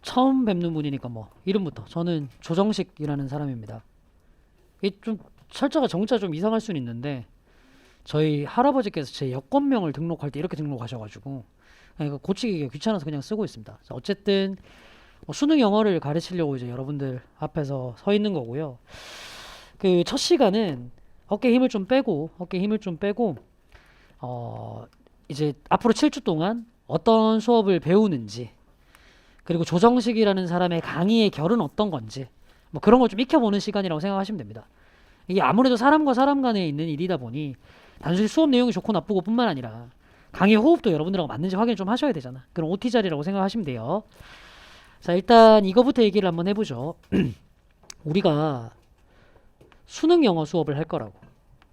처음 뵙는 분이니까 뭐 이름부터 저는 조정식이라는 사람입니다. 이게 좀 철자가 정자 좀 이상할 수는 있는데 저희 할아버지께서 제 여권명을 등록할 때 이렇게 등록하셔가지고 그냥 이거 고치기가 귀찮아서 그냥 쓰고 있습니다. 자, 어쨌든 수능 영어를 가르치려고 이제 여러분들 앞에서 서 있는 거고요. 그 첫 시간은 어깨 힘을 좀 빼고 이제 앞으로 7주 동안 어떤 수업을 배우는지, 그리고 조정식이라는 사람의 강의의 결은 어떤 건지 뭐 그런 걸 좀 익혀보는 시간이라고 생각하시면 됩니다. 이게 아무래도 사람과 사람 간에 있는 일이다 보니 단순히 수업 내용이 좋고 나쁘고 뿐만 아니라 강의 호흡도 여러분들하고 맞는지 확인을 좀 하셔야 되잖아. 그럼 OT 자리라고 생각하시면 돼요. 자, 일단 이거부터 얘기를 한번 해보죠. 우리가 수능 영어 수업을 할 거라고.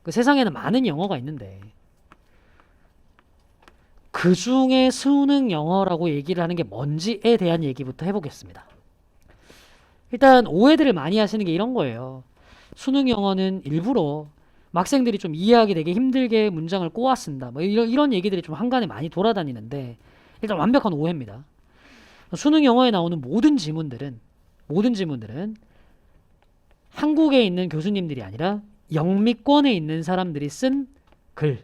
그 세상에는 많은 영어가 있는데 그 중에 수능 영어라고 얘기를 하는 게 뭔지에 대한 얘기부터 해보겠습니다. 일단 오해들을 많이 하시는 게 이런 거예요. 수능 영어는 일부러 학생들이 좀 이해하기 되게 힘들게 문장을 꼬아 쓴다. 뭐 이런 얘기들이 좀 한간에 많이 돌아다니는데 일단 완벽한 오해입니다. 수능 영어에 나오는 모든 지문들은 한국에 있는 교수님들이 아니라 영미권에 있는 사람들이 쓴 글,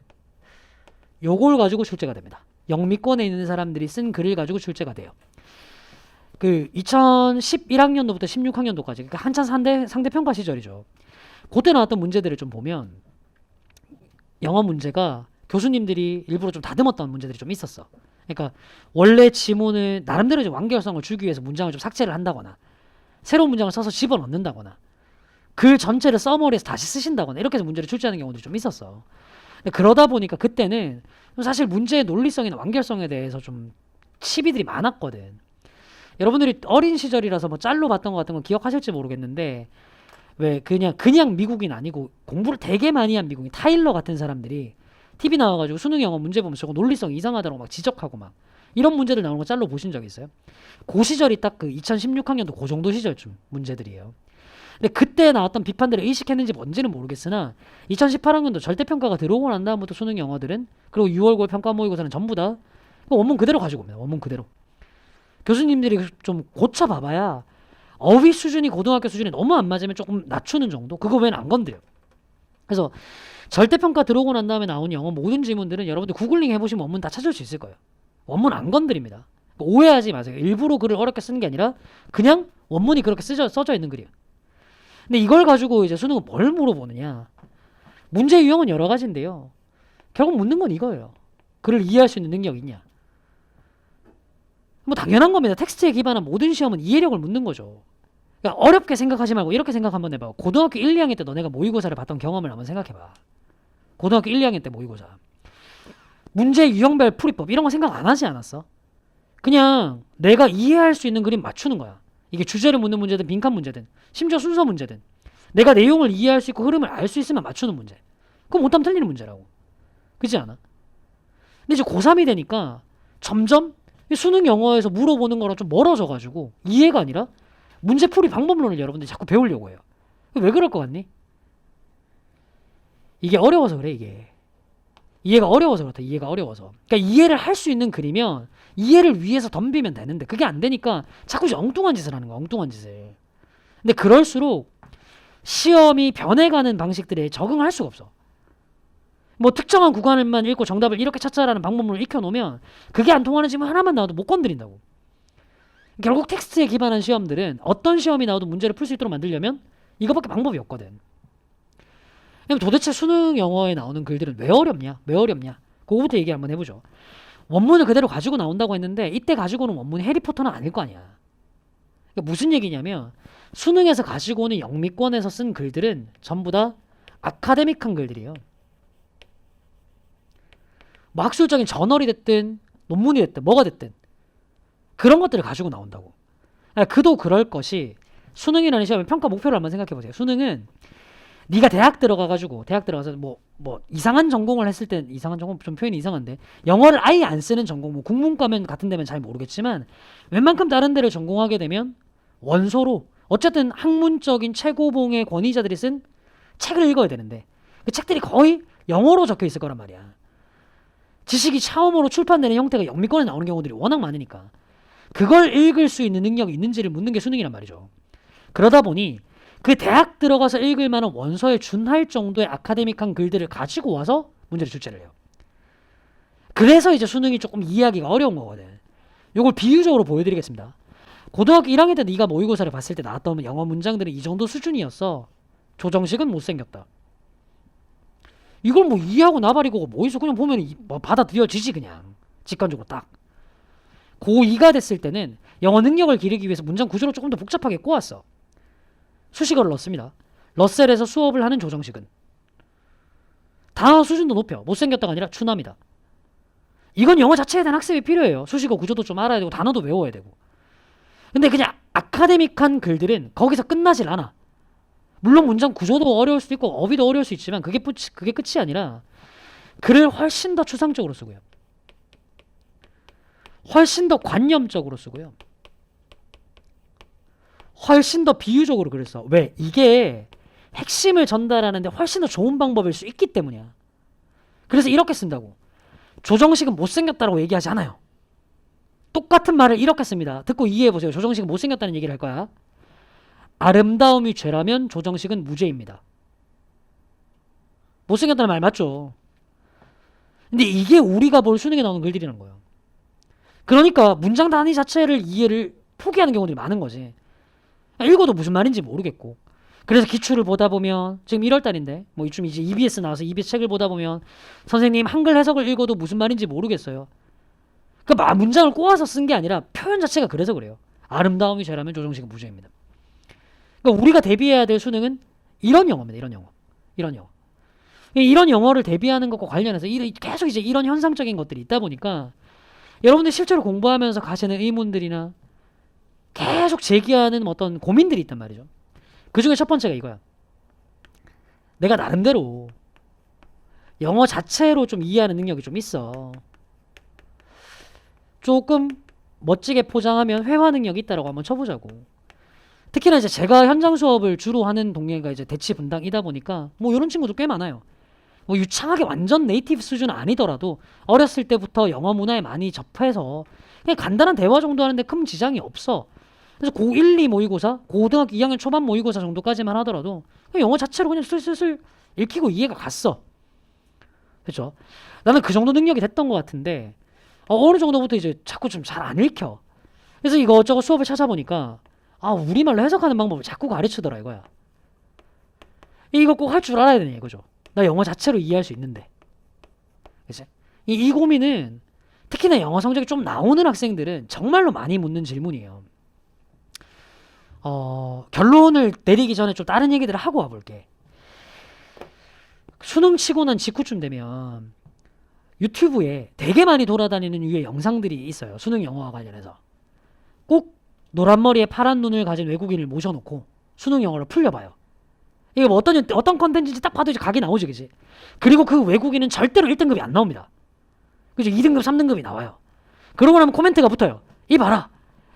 요걸 가지고 출제가 됩니다. 영미권에 있는 사람들이 쓴 글을 가지고 출제가 돼요. 그 2011학년도부터 16학년도까지, 그러니까 한참 상대평가 시절이죠. 그때 나왔던 문제들을 좀 보면 영어 문제가 교수님들이 일부러 좀 다듬었던 문제들이 좀 있었어. 그러니까 원래 지문을 나름대로 이제 완결성을 주기 위해서 문장을 좀 삭제를 한다거나 새로운 문장을 써서 집어넣는다거나 글 전체를 서머리에서 다시 쓰신다거나 이렇게 해서 문제를 출제하는 경우도 좀 있었어. 근데 그러다 보니까 그때는 사실 문제의 논리성이나 완결성에 대해서 좀 시비들이 많았거든. 여러분들이 어린 시절이라서 뭐 짤로 봤던 것 같은 건 기억하실지 모르겠는데 왜 그냥 미국인 아니고 공부를 되게 많이 한 미국인 타일러 같은 사람들이 TV 나와가지고 수능 영어 문제 보면 저거 논리성 이상하다고 막 지적하고 막 이런 문제들 나오는 거 짤로 보신 적 있어요? 그 시절이 딱 그 2016학년도 그 정도 시절쯤 문제들이에요. 근데 그때 나왔던 비판들을 의식했는지 뭔지는 모르겠으나 2018학년도 절대평가가 들어오고 난 다음부터 수능 영어들은, 그리고 6월 9월 평가 모의고사는 전부 다 원문 그대로 가지고 옵니다. 원문 그대로. 교수님들이 좀 고쳐봐봐야 어휘 수준이 고등학교 수준이 너무 안 맞으면 조금 낮추는 정도? 그거 외에는 안 건드려. 그래서 절대평가 들어오고 난 다음에 나온 영어 모든 지문들은 여러분들 구글링 해보시면 원문 다 찾을 수 있을 거예요. 원문 안 건드립니다. 오해하지 마세요. 일부러 글을 어렵게 쓰는 게 아니라 그냥 원문이 그렇게 써져 있는 글이에요. 근데 이걸 가지고 이제 수능은 뭘 물어보느냐. 문제 유형은 여러 가지인데요. 결국 묻는 건 이거예요. 글을 이해할 수 있는 능력이 있냐. 뭐 당연한 겁니다. 텍스트에 기반한 모든 시험은 이해력을 묻는 거죠. 그러니까 어렵게 생각하지 말고 이렇게 생각 한번 해봐. 고등학교 1, 2학년 때 너네가 모의고사를 봤던 경험을 한번 생각해봐. 고등학교 1, 2학년 때 모의고사. 문제 유형별 풀이법 이런 거 생각 안 하지 않았어? 그냥 내가 이해할 수 있는 그림 맞추는 거야. 이게 주제를 묻는 문제든 빈칸 문제든 심지어 순서 문제든 내가 내용을 이해할 수 있고 흐름을 알 수 있으면 맞추는 문제. 그거 못하면 틀리는 문제라고. 그렇지 않아? 근데 이제 고3이 되니까 점점 수능 영어에서 물어보는 거랑 좀 멀어져가지고 이해가 아니라 문제풀이 방법론을 여러분들이 자꾸 배우려고 해요. 왜 그럴 것 같니? 이게 어려워서 그래. 이게 이해가 어려워서 그렇다. 이해가 어려워서. 그러니까 이해를 할 수 있는 글이면 이해를 위해서 덤비면 되는데 그게 안 되니까 자꾸 이제 엉뚱한 짓을 하는 거야. 엉뚱한 짓을. 근데 그럴수록 시험이 변해가는 방식들에 적응할 수가 없어. 뭐 특정한 구간을만 읽고 정답을 이렇게 찾자라는 방법론을 익혀놓으면 그게 안 통하는 질문 하나만 나와도 못 건드린다고. 결국 텍스트에 기반한 시험들은 어떤 시험이 나와도 문제를 풀 수 있도록 만들려면 이거밖에 방법이 없거든. 그럼 도대체 수능 영어에 나오는 글들은 왜 어렵냐? 왜 어렵냐? 그거부터 얘기 한번 해보죠. 원문을 그대로 가지고 나온다고 했는데 이때 가지고 오는 원문이 해리포터는 아닐 거 아니야. 그러니까 무슨 얘기냐면 수능에서 가지고 오는 영미권에서 쓴 글들은 전부 다 아카데믹한 글들이에요. 뭐 학술적인 저널이 됐든 논문이 됐든 뭐가 됐든 그런 것들을 가지고 나온다고. 그도 그럴 것이 수능이라는 시험의 평가 목표를 한번 생각해보세요. 수능은 네가 대학 들어가서 뭐 이상한 전공을 했을 땐 이상한 전공 좀 표현이 이상한데 영어를 아예 안 쓰는 전공 뭐 국문과면 같은 데면 잘 모르겠지만 웬만큼 다른 데를 전공하게 되면 원서로 어쨌든 학문적인 최고봉의 권위자들이 쓴 책을 읽어야 되는데 그 책들이 거의 영어로 적혀 있을 거란 말이야. 지식이 처음으로 출판되는 형태가 영미권에 나오는 경우들이 워낙 많으니까 그걸 읽을 수 있는 능력이 있는지를 묻는 게 수능이란 말이죠. 그러다 보니 그 대학 들어가서 읽을 만한 원서에 준할 정도의 아카데믹한 글들을 가지고 와서 문제를 출제를 해요. 그래서 이제 수능이 조금 이해하기가 어려운 거거든. 이걸 비유적으로 보여드리겠습니다. 고등학교 1학년 때 네가 모의고사를 봤을 때 나왔던 영어 문장들은 이 정도 수준이었어. 조정식은 못생겼다. 이걸 뭐 이해하고 나발이고 뭐 있어. 그냥 보면 뭐 받아들여지지 그냥. 직관적으로 딱. 고2가 됐을 때는 영어 능력을 기르기 위해서 문장 구조를 조금 더 복잡하게 꼬았어. 수식어를 넣습니다. 러셀에서 수업을 하는 조정식은 단어 수준도 높여. 못생겼다가 아니라 추남이다. 이건 영어 자체에 대한 학습이 필요해요. 수식어 구조도 좀 알아야 되고 단어도 외워야 되고. 근데 그냥 아카데믹한 글들은 거기서 끝나질 않아. 물론 문장 구조도 어려울 수도 있고 어휘도 어려울 수 있지만 그게 끝이 아니라 글을 훨씬 더 추상적으로 쓰고요. 훨씬 더 관념적으로 쓰고요. 훨씬 더 비유적으로 글을 써. 왜? 이게 핵심을 전달하는데 훨씬 더 좋은 방법일 수 있기 때문이야. 그래서 이렇게 쓴다고. 조정식은 못생겼다라고 얘기하지 않아요. 똑같은 말을 이렇게 씁니다. 듣고 이해해보세요. 조정식은 못생겼다는 얘기를 할 거야. 아름다움이 죄라면 조정식은 무죄입니다. 못생겼다는 말 맞죠? 근데 이게 우리가 볼 수능에 나오는 글들이라는 거예요. 그러니까 문장 단위 자체를 이해를 포기하는 경우들이 많은 거지. 읽어도 무슨 말인지 모르겠고. 그래서 기출을 보다 보면 지금 1월달인데 뭐 이쯤 이제 EBS 나와서 EBS 책을 보다 보면 선생님 한글 해석을 읽어도 무슨 말인지 모르겠어요. 그러니까 문장을 꼬아서 쓴 게 아니라 표현 자체가 그래서 그래요. 아름다움이 죄라면 조정식은 무죄입니다. 그러니까 우리가 대비해야 될 수능은 이런 영어입니다. 이런 영어. 이런 영어. 이런 영어를 대비하는 것과 관련해서 계속 이제 이런 현상적인 것들이 있다 보니까 여러분들 실제로 공부하면서 가시는 의문들이나 계속 제기하는 어떤 고민들이 있단 말이죠. 그 중에 첫 번째가 이거야. 내가 나름대로 영어 자체로 좀 이해하는 능력이 좀 있어. 조금 멋지게 포장하면 회화 능력이 있다라고 한번 쳐보자고. 특히나 이제 제가 현장 수업을 주로 하는 동네가 이제 대치 분당이다 보니까 뭐 이런 친구도 꽤 많아요. 뭐 유창하게 완전 네이티브 수준은 아니더라도 어렸을 때부터 영어 문화에 많이 접해서 그냥 간단한 대화 정도 하는데 큰 지장이 없어. 그래서 고1, 2 모의고사, 고등학교 2학년 초반 모의고사 정도까지만 하더라도 영어 자체로 그냥 슬슬슬 읽히고 이해가 갔어. 그렇죠? 나는 그 정도 능력이 됐던 것 같은데 어느 정도부터 이제 자꾸 좀 잘 안 읽혀. 그래서 이거저거 수업을 찾아보니까 우리말로 해석하는 방법을 자꾸 가르치더라 이거야. 이거 꼭 할 줄 알아야 되네 이거죠. 나 영어 자체로 이해할 수 있는데. 그치? 이 고민은 특히나 영어 성적이 좀 나오는 학생들은 정말로 많이 묻는 질문이에요. 결론을 내리기 전에 좀 다른 얘기들을 하고 와볼게. 수능 치고 난 직후쯤 되면 유튜브에 되게 많이 돌아다니는 유의 영상들이 있어요. 수능 영어와 관련해서. 꼭 노란 머리에 파란 눈을 가진 외국인을 모셔놓고 수능 영어를 풀려봐요. 이게 뭐 어떤 컨텐츠인지 딱 봐도 이제 각이 나오지, 그지? 그리고 그 외국인은 절대로 1등급이 안 나옵니다. 그죠? 2등급, 3등급이 나와요. 그러고 나면 코멘트가 붙어요. 이 봐라.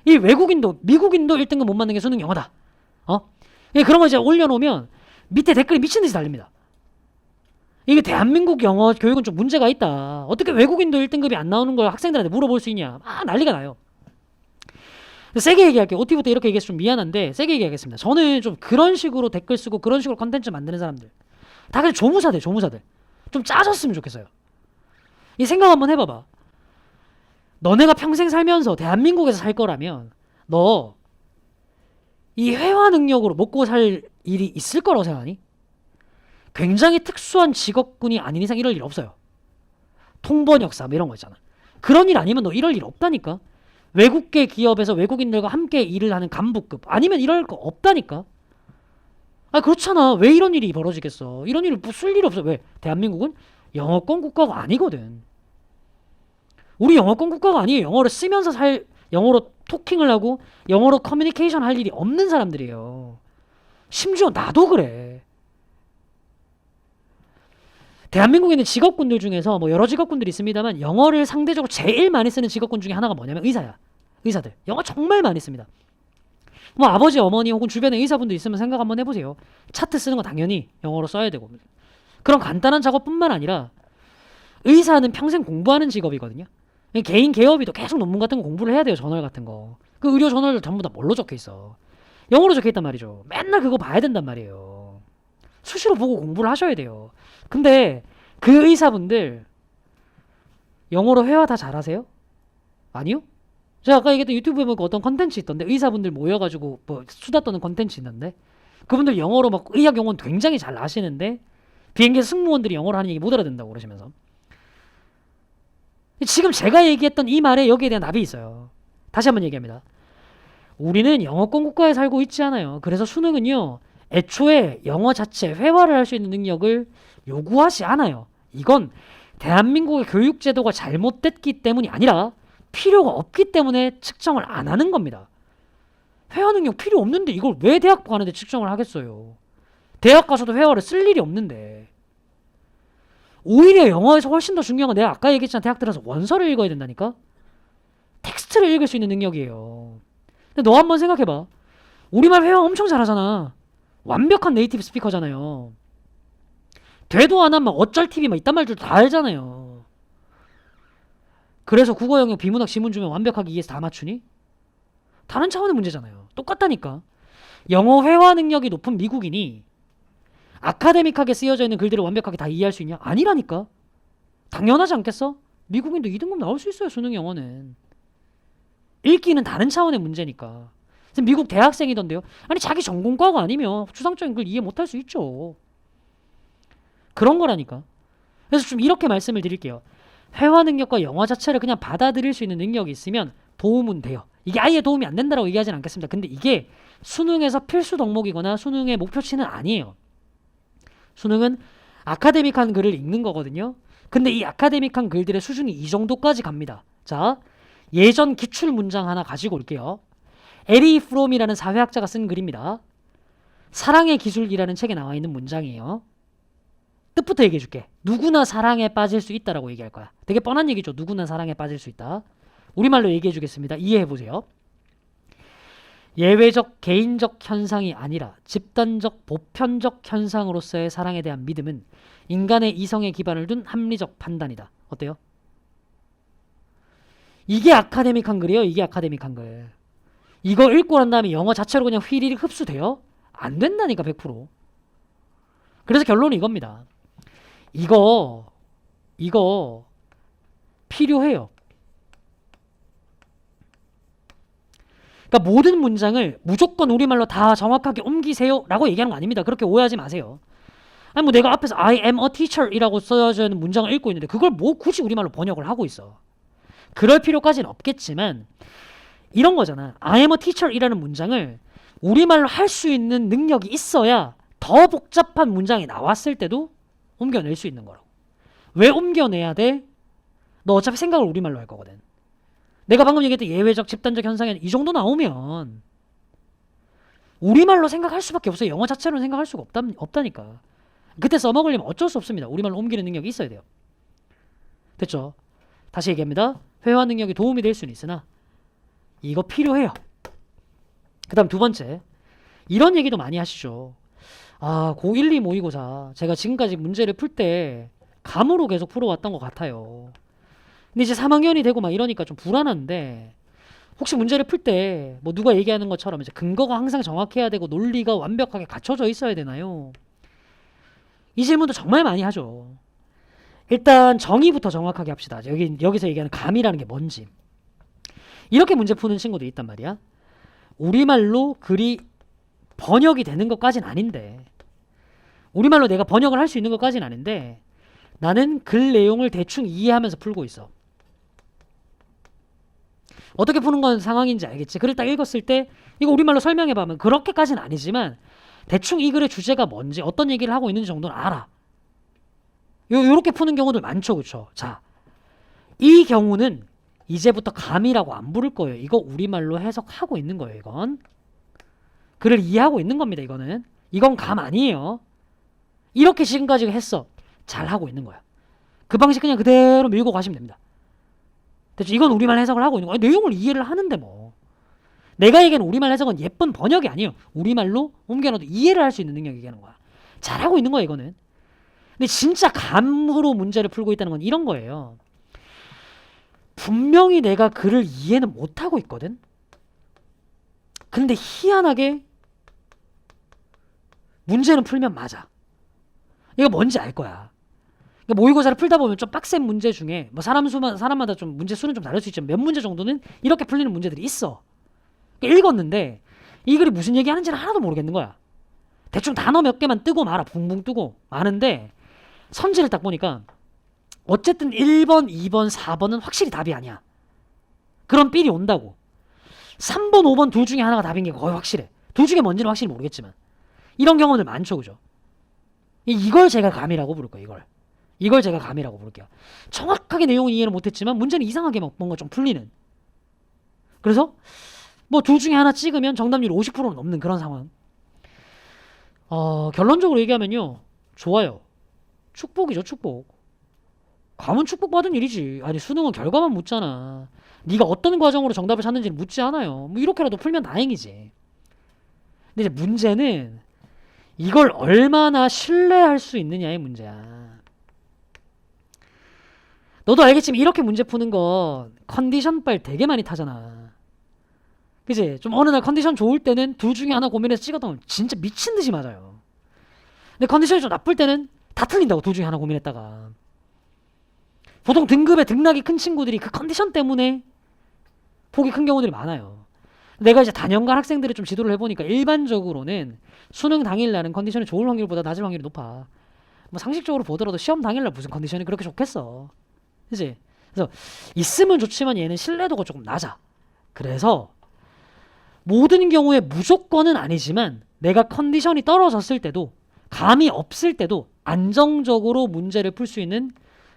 이 외국인도, 미국인도 1등급 못 맞는 게 수능 영어다. 그런 거 이제 올려놓으면 밑에 댓글이 미친듯이 달립니다. 이게 대한민국 영어 교육은 좀 문제가 있다. 어떻게 외국인도 1등급이 안 나오는 걸 학생들한테 물어볼 수 있냐. 난리가 나요. 세게 얘기할게요. OT부터 이렇게 얘기해서 좀 미안한데 세게 얘기하겠습니다. 저는 좀 그런 식으로 댓글 쓰고 그런 식으로 컨텐츠 만드는 사람들 다 그냥 조무사들 좀 짜졌으면 좋겠어요. 이 생각 한번 해봐봐. 너네가 평생 살면서 대한민국에서 살 거라면 너 이 회화 능력으로 먹고 살 일이 있을 거라고 생각하니? 굉장히 특수한 직업군이 아닌 이상 이럴 일 없어요. 통번역사 뭐 이런 거 있잖아. 그런 일 아니면 너 이럴 일 없다니까. 외국계 기업에서 외국인들과 함께 일을 하는 간부급 아니면 이럴 거 없다니까. 그렇잖아. 왜 이런 일이 벌어지겠어. 이런 일을 쓸 일이 없어. 왜? 대한민국은 영어권 국가가 아니거든. 우리 영어권 국가가 아니에요. 영어를 쓰면서 영어로 토킹을 하고 영어로 커뮤니케이션 할 일이 없는 사람들이에요. 심지어 나도 그래. 대한민국에 있는 직업군들 중에서 뭐 여러 직업군들이 있습니다만 영어를 상대적으로 제일 많이 쓰는 직업군 중에 하나가 뭐냐면 의사야. 의사들. 영어 정말 많이 씁니다. 뭐 아버지, 어머니 혹은 주변에 의사분들 있으면 생각 한번 해보세요. 차트 쓰는 거 당연히 영어로 써야 되고 그런 간단한 작업뿐만 아니라 의사는 평생 공부하는 직업이거든요. 개인 개업이도 계속 논문 같은 거 공부를 해야 돼요. 저널 같은 거. 그 의료 저널들 전부 다 뭘로 적혀 있어? 영어로 적혀 있단 말이죠. 맨날 그거 봐야 된단 말이에요. 수시로 보고 공부를 하셔야 돼요. 근데 그 의사분들 영어로 회화 다 잘하세요? 아니요? 제가 아까 얘기했던 유튜브에 보니까 어떤 컨텐츠 있던데 의사분들 모여가지고 뭐 수다 떠는 컨텐츠 있는데 그분들 영어로 막 의학 용어는 굉장히 잘 아시는데 비행기에서 승무원들이 영어로 하는 얘기 못 알아듣는다고 그러시면서 지금 제가 얘기했던 이 말에 여기에 대한 답이 있어요. 다시 한번 얘기합니다. 우리는 영어권 국가에 살고 있지 않아요. 그래서 수능은요. 애초에 영어 자체 회화를 할 수 있는 능력을 요구하지 않아요. 이건 대한민국의 교육제도가 잘못됐기 때문이 아니라 필요가 없기 때문에 측정을 안 하는 겁니다. 회화 능력 필요 없는데 이걸 왜 대학 가는데 측정을 하겠어요. 대학 가서도 회화를 쓸 일이 없는데. 오히려 영어에서 훨씬 더 중요한 건 내가 아까 얘기했잖아. 대학 들어서 원서를 읽어야 된다니까. 텍스트를 읽을 수 있는 능력이에요. 근데 너 한번 생각해봐. 우리말 회화 엄청 잘하잖아. 완벽한 네이티브 스피커잖아요. 되도 안 하면 어쩔 TV 막 이딴 말들 다 알잖아요. 그래서 국어 영역 비문학 지문 주면 완벽하게 이해해서 다 맞추니? 다른 차원의 문제잖아요. 똑같다니까. 영어 회화 능력이 높은 미국인이 아카데믹하게 쓰여져 있는 글들을 완벽하게 다 이해할 수 있냐? 아니라니까. 당연하지 않겠어? 미국인도 2등급 나올 수 있어요. 수능 영어는. 읽기는 다른 차원의 문제니까. 미국 대학생이던데요. 아니 자기 전공과가 아니면 추상적인 글 이해 못할 수 있죠. 그런 거라니까. 그래서 좀 이렇게 말씀을 드릴게요. 회화 능력과 영어 자체를 그냥 받아들일 수 있는 능력이 있으면 도움은 돼요. 이게 아예 도움이 안 된다고 얘기하진 않겠습니다. 근데 이게 수능에서 필수 덕목이거나 수능의 목표치는 아니에요. 수능은 아카데믹한 글을 읽는 거거든요. 근데 이 아카데믹한 글들의 수준이 이 정도까지 갑니다. 자, 예전 기출 문장 하나 가지고 올게요. 에리 프롬이라는 사회학자가 쓴 글입니다. 사랑의 기술이라는 책에 나와 있는 문장이에요. 뜻부터 얘기해 줄게. 누구나 사랑에 빠질 수 있다라고 얘기할 거야. 되게 뻔한 얘기죠. 누구나 사랑에 빠질 수 있다. 우리말로 얘기해 주겠습니다. 이해해 보세요. 예외적 개인적 현상이 아니라 집단적 보편적 현상으로서의 사랑에 대한 믿음은 인간의 이성에 기반을 둔 합리적 판단이다. 어때요? 이게 아카데믹한 글이에요. 이게 아카데믹한 글. 이거 읽고 난 다음에 영어 자체로 그냥 휘리릭 흡수돼요? 안 된다니까 100%. 그래서 결론은 이겁니다. 이거 필요해요. 그러니까 모든 문장을 무조건 우리말로 다 정확하게 옮기세요 라고 얘기하는 거 아닙니다. 그렇게 오해하지 마세요. 아니 뭐 내가 앞에서 I am a teacher 이라고 써져 있는 문장을 읽고 있는데 그걸 뭐 굳이 우리말로 번역을 하고 있어. 그럴 필요까지는 없겠지만 이런 거잖아. I am a teacher 이라는 문장을 우리말로 할 수 있는 능력이 있어야 더 복잡한 문장이 나왔을 때도 옮겨낼 수 있는 거라고. 왜 옮겨내야 돼? 너 어차피 생각을 우리말로 할 거거든. 내가 방금 얘기했던 예외적 집단적 현상이 이 정도 나오면 우리말로 생각할 수밖에 없어요. 영어 자체로는 생각할 수가 없다니까. 그때 써먹으려면 어쩔 수 없습니다. 우리말로 옮기는 능력이 있어야 돼요. 됐죠? 다시 얘기합니다. 회화 능력이 도움이 될 수는 있으나 이거 필요해요. 그 다음 두 번째. 이런 얘기도 많이 하시죠. 아, 고1, 2 모의고사 제가 지금까지 문제를 풀 때 감으로 계속 풀어왔던 것 같아요. 근데 이제 3학년이 되고 막 이러니까 좀 불안한데 혹시 문제를 풀 때 뭐 누가 얘기하는 것처럼 이제 근거가 항상 정확해야 되고 논리가 완벽하게 갖춰져 있어야 되나요? 이 질문도 정말 많이 하죠. 일단 정의부터 정확하게 합시다. 여기서 얘기하는 감이라는 게 뭔지. 이렇게 문제 푸는 친구도 있단 말이야. 우리말로 글이 번역이 되는 것까지는 아닌데 우리말로 내가 번역을 할 수 있는 것까지는 아닌데 나는 글 내용을 대충 이해하면서 풀고 있어. 어떻게 푸는 건 상황인지 알겠지. 글을 딱 읽었을 때 이거 우리말로 설명해봐면 그렇게까지는 아니지만 대충 이 글의 주제가 뭔지 어떤 얘기를 하고 있는지 정도는 알아. 요렇게 푸는 경우들 많죠. 그쵸? 자, 이 경우는 이제부터 감이라고 안 부를 거예요. 이거 우리말로 해석하고 있는 거예요. 이건 글을 이해하고 있는 겁니다. 이건 감 아니에요. 이렇게 지금까지 했어. 잘하고 있는 거야. 그 방식 그냥 그대로 밀고 가시면 됩니다. 대체 이건 우리말 해석을 하고 있는 거야. 내용을 이해를 하는데 뭐. 내가 얘기하는 우리말 해석은 예쁜 번역이 아니에요. 우리말로 옮겨놔도 이해를 할 수 있는 능력 얘기하는 거야. 잘하고 있는 거야 이거는. 근데 진짜 감으로 문제를 풀고 있다는 건 이런 거예요. 분명히 내가 글을 이해는 못하고 있거든. 근데 희한하게 문제는 풀면 맞아. 이거 뭔지 알 거야. 모의고사를 풀다 보면 좀 빡센 문제 중에 뭐 사람마다 좀 문제 수는 좀 다를 수 있지만 몇 문제 정도는 이렇게 풀리는 문제들이 있어. 읽었는데 이 글이 무슨 얘기하는지는 하나도 모르겠는 거야. 대충 단어 몇 개만 뜨고 말아. 붕붕 뜨고 마는데 선지를 딱 보니까 어쨌든 1번, 2번, 4번은 확실히 답이 아니야. 그런 삘이 온다고. 3번, 5번 둘 중에 하나가 답인 게 거의 확실해. 둘 중에 뭔지는 확실히 모르겠지만 이런 경우들 많죠, 그죠? 이걸 제가 감이라고 부를 거예요. 이걸 제가 감이라고 부를게요. 정확하게 내용은 이해를 못했지만 문제는 이상하게 뭔가 좀 풀리는. 그래서 뭐 둘 중에 하나 찍으면 정답률 50%는 넘는 그런 상황. 결론적으로 얘기하면요, 좋아요. 축복이죠, 축복. 감은 축복받은 일이지. 아니 수능은 결과만 묻잖아. 네가 어떤 과정으로 정답을 찾는지는 묻지 않아요. 뭐 이렇게라도 풀면 다행이지. 근데 이제 문제는 이걸 얼마나 신뢰할 수 있느냐의 문제야. 너도 알겠지만 이렇게 문제 푸는 건 컨디션 빨 되게 많이 타잖아. 그치? 좀 어느 날 컨디션 좋을 때는 둘 중에 하나 고민해서 찍었던 진짜 미친 듯이 맞아요. 근데 컨디션이 좀 나쁠 때는 다 틀린다고. 둘 중에 하나 고민했다가. 보통 등급에 등락이 큰 친구들이 그 컨디션 때문에 폭이 큰 경우들이 많아요. 내가 이제 단연간 학생들을 좀 지도를 해보니까 일반적으로는 수능 당일날은 컨디션이 좋을 확률보다 낮을 확률이 높아. 뭐 상식적으로 보더라도 시험 당일날 무슨 컨디션이 그렇게 좋겠어. 그치? 그래서 있으면 좋지만 얘는 신뢰도가 조금 낮아. 그래서 모든 경우에 무조건은 아니지만 내가 컨디션이 떨어졌을 때도 감이 없을 때도 안정적으로 문제를 풀 수 있는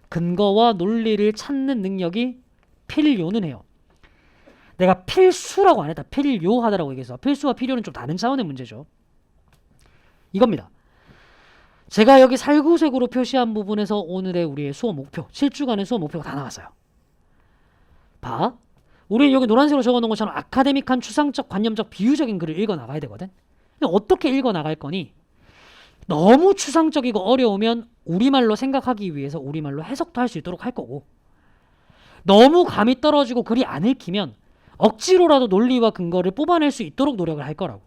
근거와 논리를 찾는 능력이 필요는 해요. 내가 필수라고 안 했다. 필요하다라고 얘기해서 필수와 필요는 좀 다른 차원의 문제죠. 이겁니다. 제가 여기 살구색으로 표시한 부분에서 오늘의 우리의 수업 목표, 7주간의 수업 목표가 다 나왔어요. 봐. 우리 여기 노란색으로 적어놓은 것처럼 아카데믹한 추상적, 관념적, 비유적인 글을 읽어나가야 되거든. 근데 어떻게 읽어나갈 거니? 너무 추상적이고 어려우면 우리말로 생각하기 위해서 우리말로 해석도 할 수 있도록 할 거고, 너무 감이 떨어지고 글이 안 읽히면 억지로라도 논리와 근거를 뽑아낼 수 있도록 노력을 할 거라고.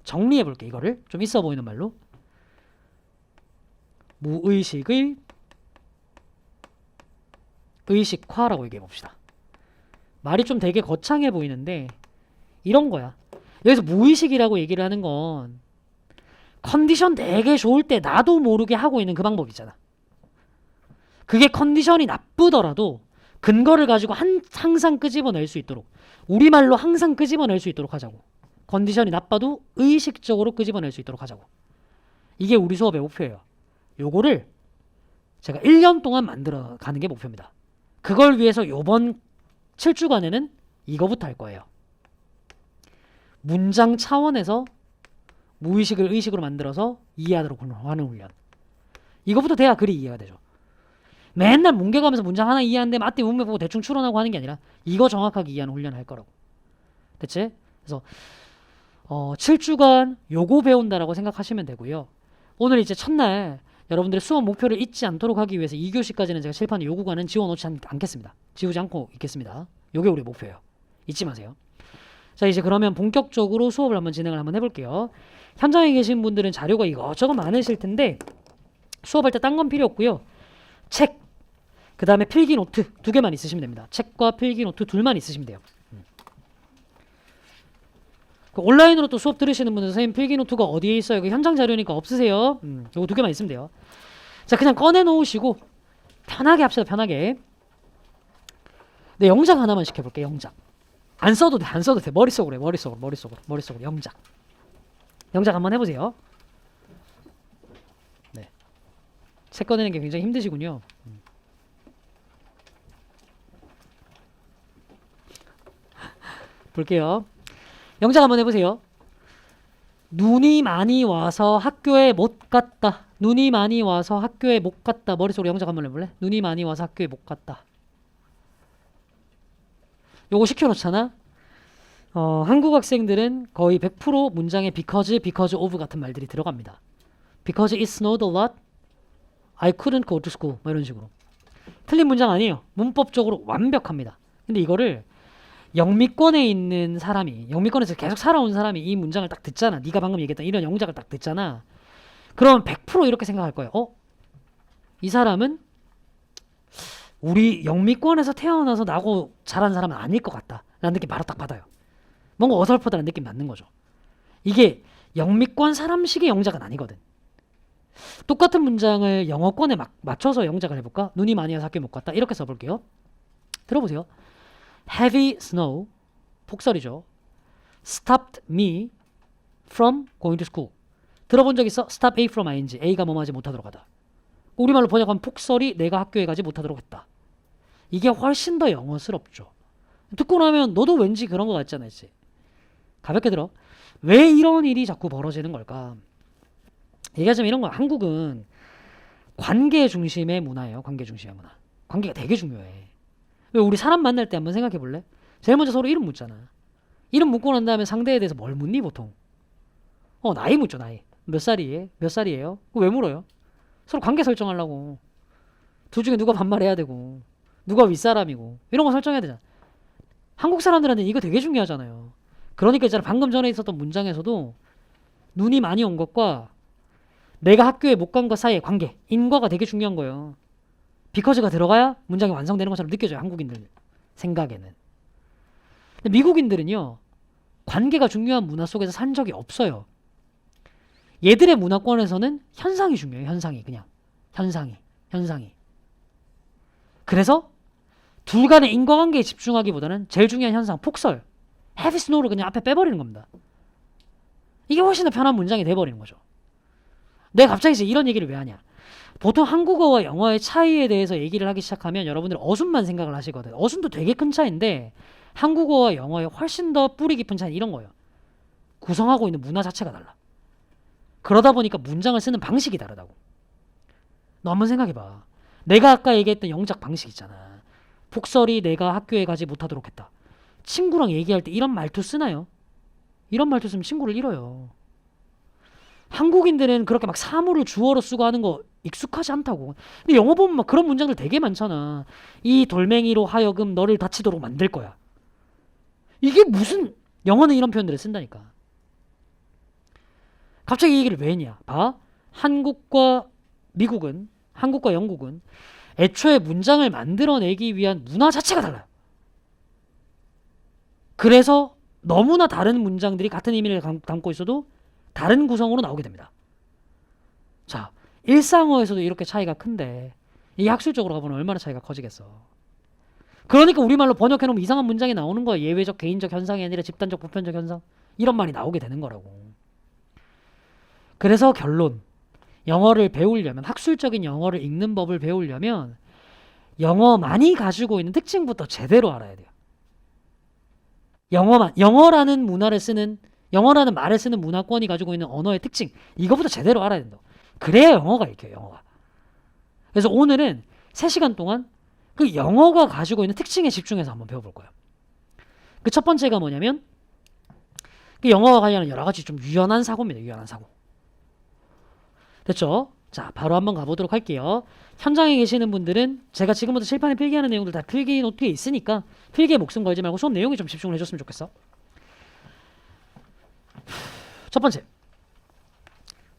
정리해볼게. 이거를 좀 있어 보이는 말로. 무의식의 의식화라고 얘기해봅시다. 말이 좀 되게 거창해 보이는데 이런 거야. 여기서 무의식이라고 얘기를 하는 건 컨디션 되게 좋을 때 나도 모르게 하고 있는 그 방법이잖아. 그게 컨디션이 나쁘더라도 근거를 가지고 항상 끄집어낼 수 있도록, 우리말로 항상 끄집어낼 수 있도록 하자고. 컨디션이 나빠도 의식적으로 끄집어낼 수 있도록 하자고. 이게 우리 수업의 목표예요. 요거를 제가 1년 동안 만들어 가는 게 목표입니다. 그걸 위해서 요번 7주간에는 이거부터 할 거예요. 문장 차원에서 무의식을 의식으로 만들어서 이해하도록 하는 훈련. 이거부터 돼야 글이 이해가 되죠. 맨날 뭉개가면서 문장 하나 이해하는데 맞대 문맥 보고 대충 추론하고 하는 게 아니라 이거 정확하게 이해하는 훈련을 할 거라고. 됐지? 그래서 7주간 요거 배운다라고 생각하시면 되고요. 오늘 이제 첫날 여러분들의 수업 목표를 잊지 않도록 하기 위해서 2교시까지는 제가 칠판에 요 구간은 지워놓지 않겠습니다. 지우지 않고 있겠습니다. 요게 우리 목표예요. 잊지 마세요. 자, 이제 그러면 본격적으로 수업을 한번 해볼게요. 현장에 계신 분들은 자료가 이것저것 많으실 텐데 수업할 때 딴 건 필요 없고요. 책, 그 다음에 필기 노트 2개만 있으시면 됩니다. 책과 필기 노트 둘만 있으시면 돼요. 온라인으로 또 수업 들으시는 분들, 선생님 필기 노트가 어디에 있어요? 여기 현장 자료니까 없으세요? 요거 2개만 있으면 돼요. 자, 그냥 꺼내 놓으시고 편하게 합시다. 편하게. 네, 영작 하나만 시켜볼게요. 영작. 안 써도 돼. 안 써도 돼. 머릿속으로 해. 머릿속으로 영작. 영작 한번 해보세요. 네. 책 꺼내는 게 굉장히 힘드시군요. 볼게요. 영작 한번 해보세요. 눈이 많이 와서 학교에 못 갔다. 눈이 많이 와서 학교에 못 갔다. 머릿속으로 영작 한번 해볼래? 눈이 많이 와서 학교에 못 갔다. 요거 시켜놓잖아. 한국 학생들은 거의 100% 문장에 because of 같은 말들이 들어갑니다. Because it snowed a lot, I couldn't go to school. 뭐 이런 식으로. 틀린 문장 아니에요. 문법적으로 완벽합니다. 근데 이거를 영미권에 있는 사람이, 영미권에서 계속 살아온 사람이 이 문장을 딱 듣잖아. 네가 방금 얘기했던 이런 영작을 딱 듣잖아. 그러면 100% 이렇게 생각할 거예요. 이 사람은 우리 영미권에서 태어나서 나고 자란 사람은 아닐 것 같다 라는 느낌 바로 딱 받아요. 뭔가 어설프다는 느낌 받는 거죠. 이게 영미권 사람식의 영작은 아니거든. 똑같은 문장을 영어권에 맞춰서 영작을 해볼까? 눈이 많이 와서 학교 못 갔다. 이렇게 써볼게요. 들어보세요. Heavy snow, 폭설이죠. Stopped me from going to school. 들어본 적 있어? Stop A from ing. A가 뭐뭐 하지 못하도록 하다. 우리말로 번역하면 폭설이 내가 학교에 가지 못하도록 했다. 이게 훨씬 더 영어스럽죠. 듣고 나면 너도 왠지 그런 거 같잖아. 이제. 가볍게 들어. 왜 이런 일이 자꾸 벌어지는 걸까? 얘기하자면 이런 거야. 한국은 관계 중심의 문화예요. 관계 중심의 문화. 관계가 되게 중요해. 왜 우리 사람 만날 때 한번 생각해 볼래? 제일 먼저 서로 이름 묻잖아. 이름 묻고 난 다음에 상대에 대해서 뭘 묻니 보통? 나이 묻죠. 나이. 몇 살이에요? 몇 살이에요? 왜 물어요? 서로 관계 설정하려고. 둘 중에 누가 반말해야 되고 누가 윗사람이고 이런 거 설정해야 되잖아. 한국 사람들한테는 이거 되게 중요하잖아요. 그러니까 있잖아. 방금 전에 있었던 문장에서도 눈이 많이 온 것과 내가 학교에 못 간 것 사이의 관계, 인과가 되게 중요한 거예요. 비커즈가 들어가야 문장이 완성되는 것처럼 느껴져요. 한국인들 생각에는. 근데 미국인들은요. 관계가 중요한 문화 속에서 산 적이 없어요. 얘들의 문화권에서는 현상이 중요해요. 현상이 그냥. 현상이. 그래서 둘 간의 인과관계에 집중하기보다는 제일 중요한 현상, 폭설, heavy snow를 그냥 앞에 빼버리는 겁니다. 이게 훨씬 더 편한 문장이 돼버리는 거죠. 내가 갑자기 이제 이런 얘기를 왜 하냐. 보통 한국어와 영어의 차이에 대해서 얘기를 하기 시작하면 여러분들 어순만 생각을 하시거든. 어순도 되게 큰 차이인데 한국어와 영어의 훨씬 더 뿌리 깊은 차이는 이런 거예요. 구성하고 있는 문화 자체가 달라. 그러다 보니까 문장을 쓰는 방식이 다르다고. 너 한번 생각해봐. 내가 아까 얘기했던 영작 방식 있잖아. 폭설이 내가 학교에 가지 못하도록 했다. 친구랑 얘기할 때 이런 말투 쓰나요? 이런 말투 쓰면 친구를 잃어요. 한국인들은 그렇게 막 사물을 주어로 쓰고 하는 거 익숙하지 않다고. 근데 영어 보면 막 그런 문장들 되게 많잖아. 이 돌멩이로 하여금 너를 다치도록 만들 거야. 이게 무슨, 영어는 이런 표현들을 쓴다니까. 갑자기 이 얘기를 왜 했냐. 봐. 한국과 미국은, 한국과 영국은 애초에 문장을 만들어내기 위한 문화 자체가 달라요. 그래서 너무나 다른 문장들이 같은 의미를 담고 있어도 다른 구성으로 나오게 됩니다. 자, 일상어에서도 이렇게 차이가 큰데 이게 학술적으로 가보면 얼마나 차이가 커지겠어. 그러니까 우리말로 번역해놓으면 이상한 문장이 나오는 거야. 예외적, 개인적 현상이 아니라 집단적, 보편적 현상. 이런 말이 나오게 되는 거라고. 그래서 결론. 영어를 배우려면, 학술적인 영어를 읽는 법을 배우려면 영어만이 가지고 있는 특징부터 제대로 알아야 돼요. 영어라는 문화를 쓰는, 영어라는 말을 쓰는 문화권이 가지고 있는 언어의 특징, 이거부터 제대로 알아야 된다. 그래야 영어가 읽혀요. 영어가. 그래서 오늘은 3시간 동안 그 영어가 가지고 있는 특징에 집중해서 한번 배워볼 거예요. 그 첫 번째가 뭐냐면 그 영어와 관련한 여러 가지 좀 유연한 사고입니다. 유연한 사고. 됐죠? 자, 바로 한번 가보도록 할게요. 현장에 계시는 분들은 제가 지금부터 칠판에 필기하는 내용들 다 필기 노트에 있으니까 필기에 목숨 걸지 말고 수업 내용에 좀 집중을 해줬으면 좋겠어. 첫 번째,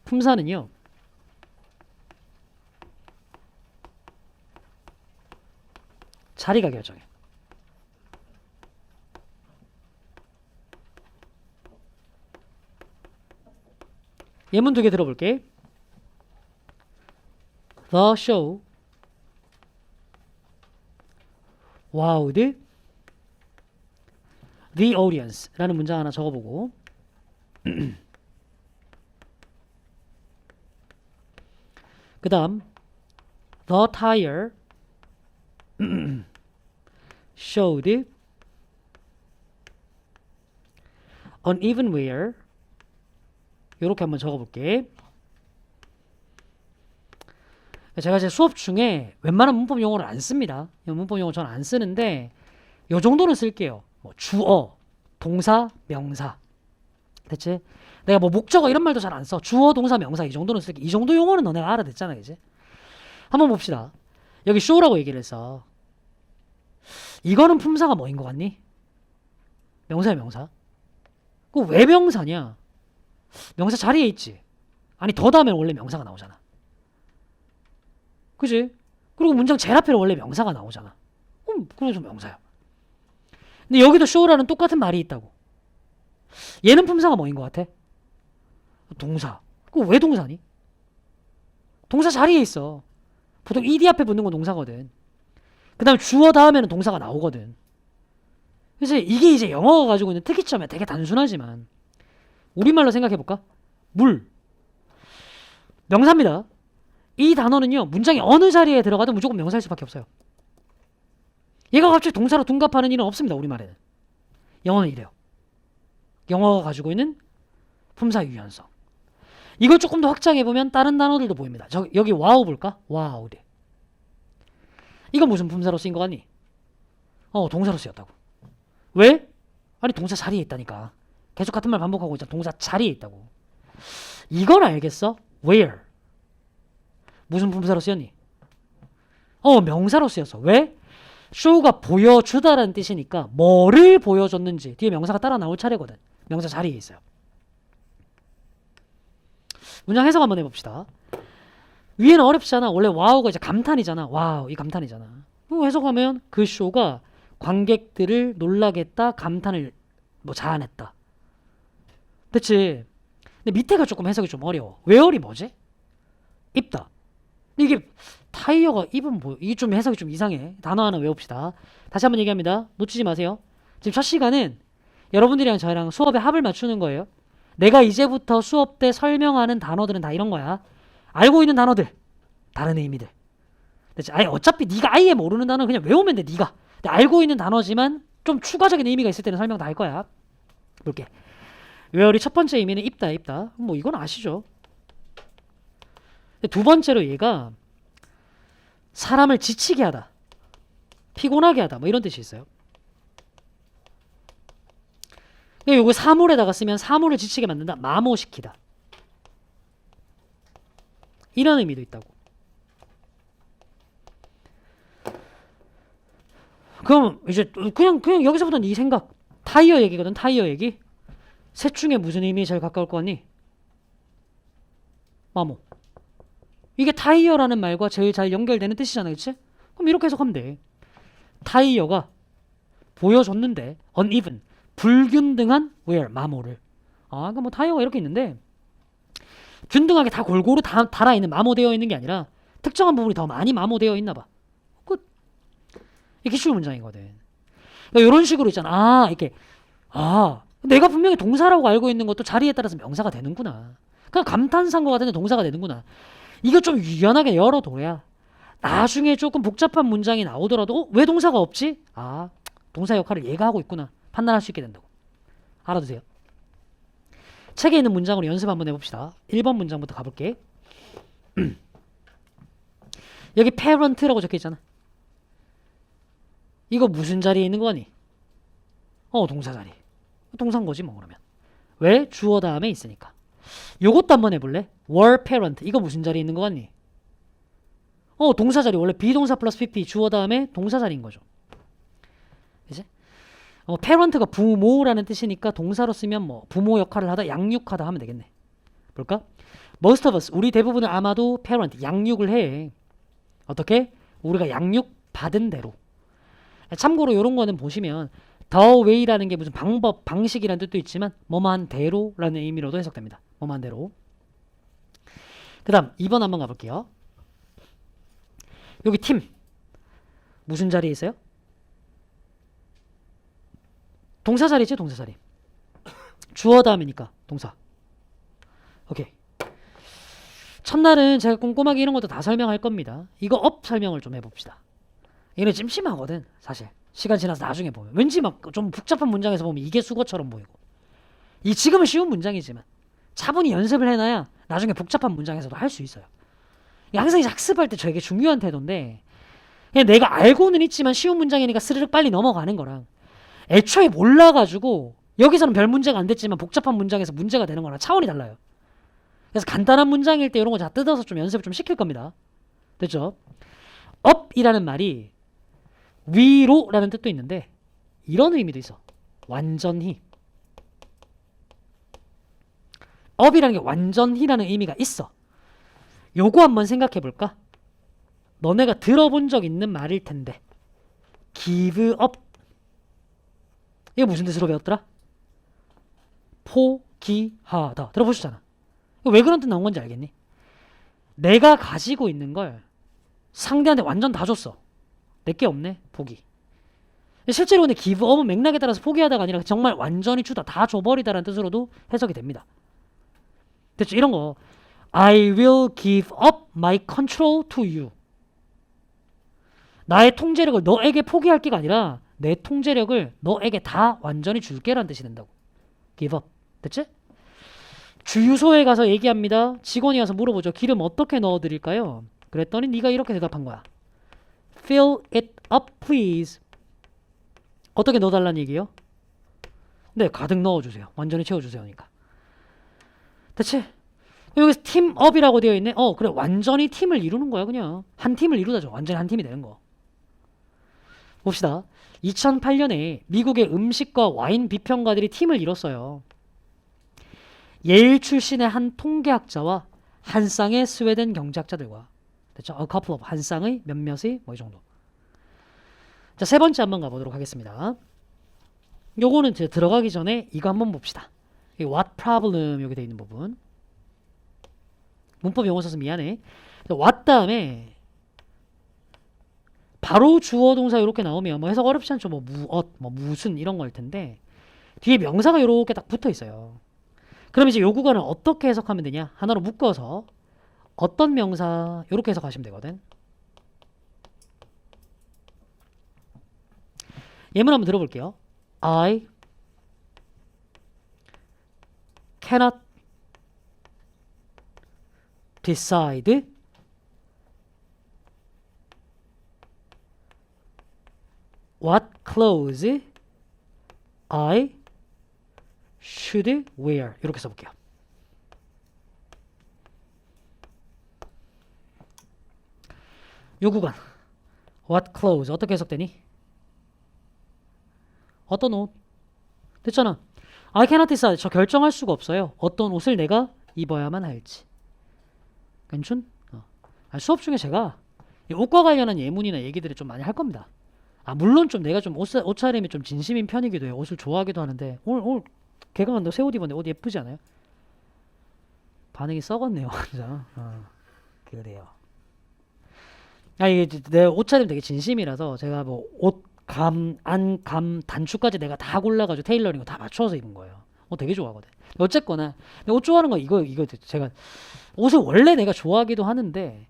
품사는요, 자리가 결정해. 예문 2개 들어볼게. The show wowed the audience 라는 문장 하나 적어보고 그 다음 The tire showed uneven wear 요렇게 한번 적어볼게. 제가 제 수업 중에 웬만한 문법 용어를 안 씁니다. 문법 용어 저는 안 쓰는데 요 정도는 쓸게요. 뭐 주어, 동사, 명사. 됐지? 내가 뭐 목적어 이런 말도 잘 안 써. 주어, 동사, 명사 이 정도는 쓸게. 이 정도 용어는 너네가 알아듣잖아, 이제. 한번 봅시다. 여기 show라고 얘기를 했어. 이거는 품사가 뭐인 것 같니? 명사야 명사. 그거 왜 명사냐? 명사 자리에 있지. 아니 더 다음에 원래 명사가 나오잖아. 그지? 그리고 문장 제일 앞에는 원래 명사가 나오잖아. 그래서 명사야. 근데 여기도 show라는 똑같은 말이 있다고. 얘는 품사가 뭐인 것 같아? 동사. 그거 왜 동사니? 동사 자리에 있어. 보통 ed 앞에 붙는 건 동사거든. 그 다음에 주어 다음에는 동사가 나오거든. 그래서 이게 이제 영어가 가지고 있는 특이점이야. 되게 단순하지만 우리말로 생각해볼까? 물. 명사입니다. 이 단어는요. 문장의 어느 자리에 들어가도 무조건 명사일 수밖에 없어요. 얘가 갑자기 동사로 둔갑하는 일은 없습니다. 우리말에는. 영어는 이래요. 영어가 가지고 있는 품사 유연성. 이걸 조금 더 확장해보면 다른 단어들도 보입니다. 여기 와우 볼까? 와우. 이건 무슨 품사로 쓰인 거 같니? 동사로 쓰였다고. 왜? 아니 동사 자리에 있다니까. 계속 같은 말 반복하고 있잖아. 동사 자리에 있다고. 이건 알겠어? where. 무슨 품사로 쓰였니? 명사로 쓰였어. 왜? show가 보여주다라는 뜻이니까 뭐를 보여줬는지 뒤에 명사가 따라 나올 차례거든. 명사 자리에 있어요. 문장 해석 한번 해봅시다. 위에는 어렵지 않아. 원래 와우가 이제 감탄이잖아. 와우, 이 감탄이잖아. 해석하면 그 쇼가 관객들을 놀라겠다, 감탄을 자아냈다. 그치? 근데 밑에가 조금 해석이 좀 어려워. 웨어리 뭐지? 입다. 근데 이게 타이어가 입은 뭐, 이게 좀 해석이 좀 이상해. 단어 하나 외웁시다. 다시 한번 얘기합니다. 놓치지 마세요. 지금 첫 시간은 여러분들이랑 저랑 수업에 합을 맞추는 거예요. 내가 이제부터 수업 때 설명하는 단어들은 다 이런 거야. 알고 있는 단어들, 다른 의미들. 아니 어차피 네가 아예 모르는 단어 그냥 외우면 돼. 네가. 근데 알고 있는 단어지만 좀 추가적인 의미가 있을 때는 설명 다 할 거야. 볼게. 웨어리 첫 번째 의미는 입다, 입다. 뭐 이건 아시죠? 두 번째로 얘가 사람을 지치게 하다, 피곤하게 하다, 뭐 이런 뜻이 있어요. 요거 사물에다가 쓰면 사물을 지치게 만든다, 마모시키다. 이런 의미도 있다고. 그럼 이제 그냥 여기서부터는 네 생각. 타이어 얘기거든. 타이어 얘기. 셋 중에 무슨 의미에 제일 가까울 것 같니? 마모. 이게 타이어라는 말과 제일 잘 연결되는 뜻이잖아, 그치? 그럼 이렇게 해석하면 돼. 타이어가 보여줬는데 uneven, 불균등한 where, 마모를. 그러니까 뭐 타이어가 이렇게 있는데 균등하게 다 골고루 달아있는, 마모되어 있는 게 아니라 특정한 부분이 더 많이 마모되어 있나 봐. 이게 쉬운 문장이거든. 그러니까 이런 식으로 있잖아. 이렇게 내가 분명히 동사라고 알고 있는 것도 자리에 따라서 명사가 되는구나. 그냥 감탄사인 것 같은데 동사가 되는구나. 이거 좀 유연하게 열어둬야 나중에 조금 복잡한 문장이 나오더라도 왜 동사가 없지? 동사 역할을 얘가 하고 있구나. 판단할 수 있게 된다고. 알아두세요. 책에 있는 문장으로 연습 한번 해봅시다. 1번 문장부터 가볼게. 여기 parent라고 적혀있잖아. 이거 무슨 자리에 있는 거니? 동사 자리. 동사인 거지 뭐 그러면. 왜? 주어 다음에 있으니까. 요것도 한번 해볼래? were parent. 이거 무슨 자리에 있는 거 같니? 동사 자리. 원래 비동사 플러스 pp 주어 다음에 동사 자리인 거죠. 그치? parent가 부모라는 뜻이니까 동사로 쓰면 뭐 부모 역할을 하다, 양육하다 하면 되겠네. 볼까? most of us. 우리 대부분은 아마도 parent, 양육을 해. 어떻게? 우리가 양육 받은 대로. 참고로 이런 거는 보시면 the way라는 게 무슨 방법, 방식이라는 뜻도 있지만 뭐만 대로라는 의미로도 해석됩니다. 뭐만 대로. 그 다음 2번 한번 가볼게요. 여기 팀 무슨 자리에 있어요? 동사 자리지, 동사 자리. 주어 다음이니까 동사. 오케이. 첫날은 제가 꼼꼼하게 이런 것도 다 설명할 겁니다. 이거 업 설명을 좀 해봅시다. 얘는 찜찜하거든 사실. 시간 지나서 나중에 보면 왠지 막 좀 복잡한 문장에서 보면 이게 수거처럼 보이고, 이 지금은 쉬운 문장이지만 차분히 연습을 해놔야 나중에 복잡한 문장에서도 할 수 있어요. 항상 이제 학습할 때 저에게 중요한 태도인데, 그냥 내가 알고는 있지만 쉬운 문장이니까 스르륵 빨리 넘어가는 거랑 애초에 몰라가지고 여기서는 별 문제가 안 됐지만 복잡한 문장에서 문제가 되는 거랑 차원이 달라요. 그래서 간단한 문장일 때 이런 거 다 뜯어서 좀 연습을 좀 시킬 겁니다. 됐죠? up이라는 말이 위로라는 뜻도 있는데 이런 의미도 있어. 완전히. up이라는 게 완전히라는 의미가 있어. 요거 한번 생각해 볼까? 너네가 들어본 적 있는 말일 텐데. give up. 이거 무슨 뜻으로 배웠더라? 포기하다. 들어보셨잖아. 왜 그런 뜻 나온 건지 알겠니? 내가 가지고 있는 걸 상대한테 완전 다 줬어. 내게 없네. 포기. 실제로 근데 give up은 맥락에 따라서 포기하다가 아니라 정말 완전히 주다. 다 줘버리다라는 뜻으로도 해석이 됩니다. 됐죠? 이런 거. I will give up my control to you. 나의 통제력을 너에게 포기할 게가 아니라 내 통제력을 너에게 다 완전히 줄게라는 뜻이 된다고. give up. 됐지? 주유소에 가서 얘기합니다. 직원이 와서 물어보죠. 기름 어떻게 넣어드릴까요? 그랬더니 네가 이렇게 대답한 거야. Fill it up please. 어떻게 넣어달라는 얘기예요? 네, 가득 넣어주세요. 완전히 채워주세요니까. 됐지? 여기서 팀업이라고 되어 있네. 그래, 완전히 팀을 이루는 거야. 그냥 한 팀을 이루다죠. 완전히 한 팀이 되는 거. 봅시다. 2008년에 미국의 음식과 와인 비평가들이 팀을 이뤘어요. 예일 출신의 한 통계학자와 한 쌍의 스웨덴 경제학자들과. 됐죠? A couple of, 한 쌍의 몇몇의 뭐 이 정도. 자, 세 번째 한번 가보도록 하겠습니다. 요거는 제가 들어가기 전에 이거 한번 봅시다. 이 what problem 여기 돼 있는 부분. 문법 용어 써서 미안해. what 다음에 바로 주어 동사 이렇게 나오면 뭐 해석 어렵지 않죠. 뭐 무엇, 뭐 무슨 이런 거일 텐데 뒤에 명사가 이렇게 딱 붙어 있어요. 그럼 이제 요 구간을 어떻게 해석하면 되냐? 하나로 묶어서 어떤 명사 이렇게 해석하시면 되거든. 예문 한번 들어볼게요. I cannot decide what clothes I should wear. 이렇게 써볼게요. 요 구간 what clothes 어떻게 해석되니? 어떤 옷? 됐잖아. I cannot decide. 저 결정할 수가 없어요. 어떤 옷을 내가 입어야만 할지. 괜춘? 수업 중에 제가 옷과 관련한 예문이나 얘기들을 좀 많이 할 겁니다. 물론 좀 내가 좀 옷차림이 좀 진심인 편이기도 해요. 옷을 좋아하기도 하는데 오늘 개강한다고 새 옷 입었는데 옷 예쁘지 않아요? 반응이 썩었네요. 진짜. 그래요. 이게 내 옷차림 되게 진심이라서 제가 뭐 옷 감, 안, 감, 단추까지 내가 다 골라가지고 테일러링 다 맞춰서 입은 거예요. 옷 되게 좋아하거든. 어쨌거나 옷 좋아하는 거 이거 제가 옷을 원래 내가 좋아하기도 하는데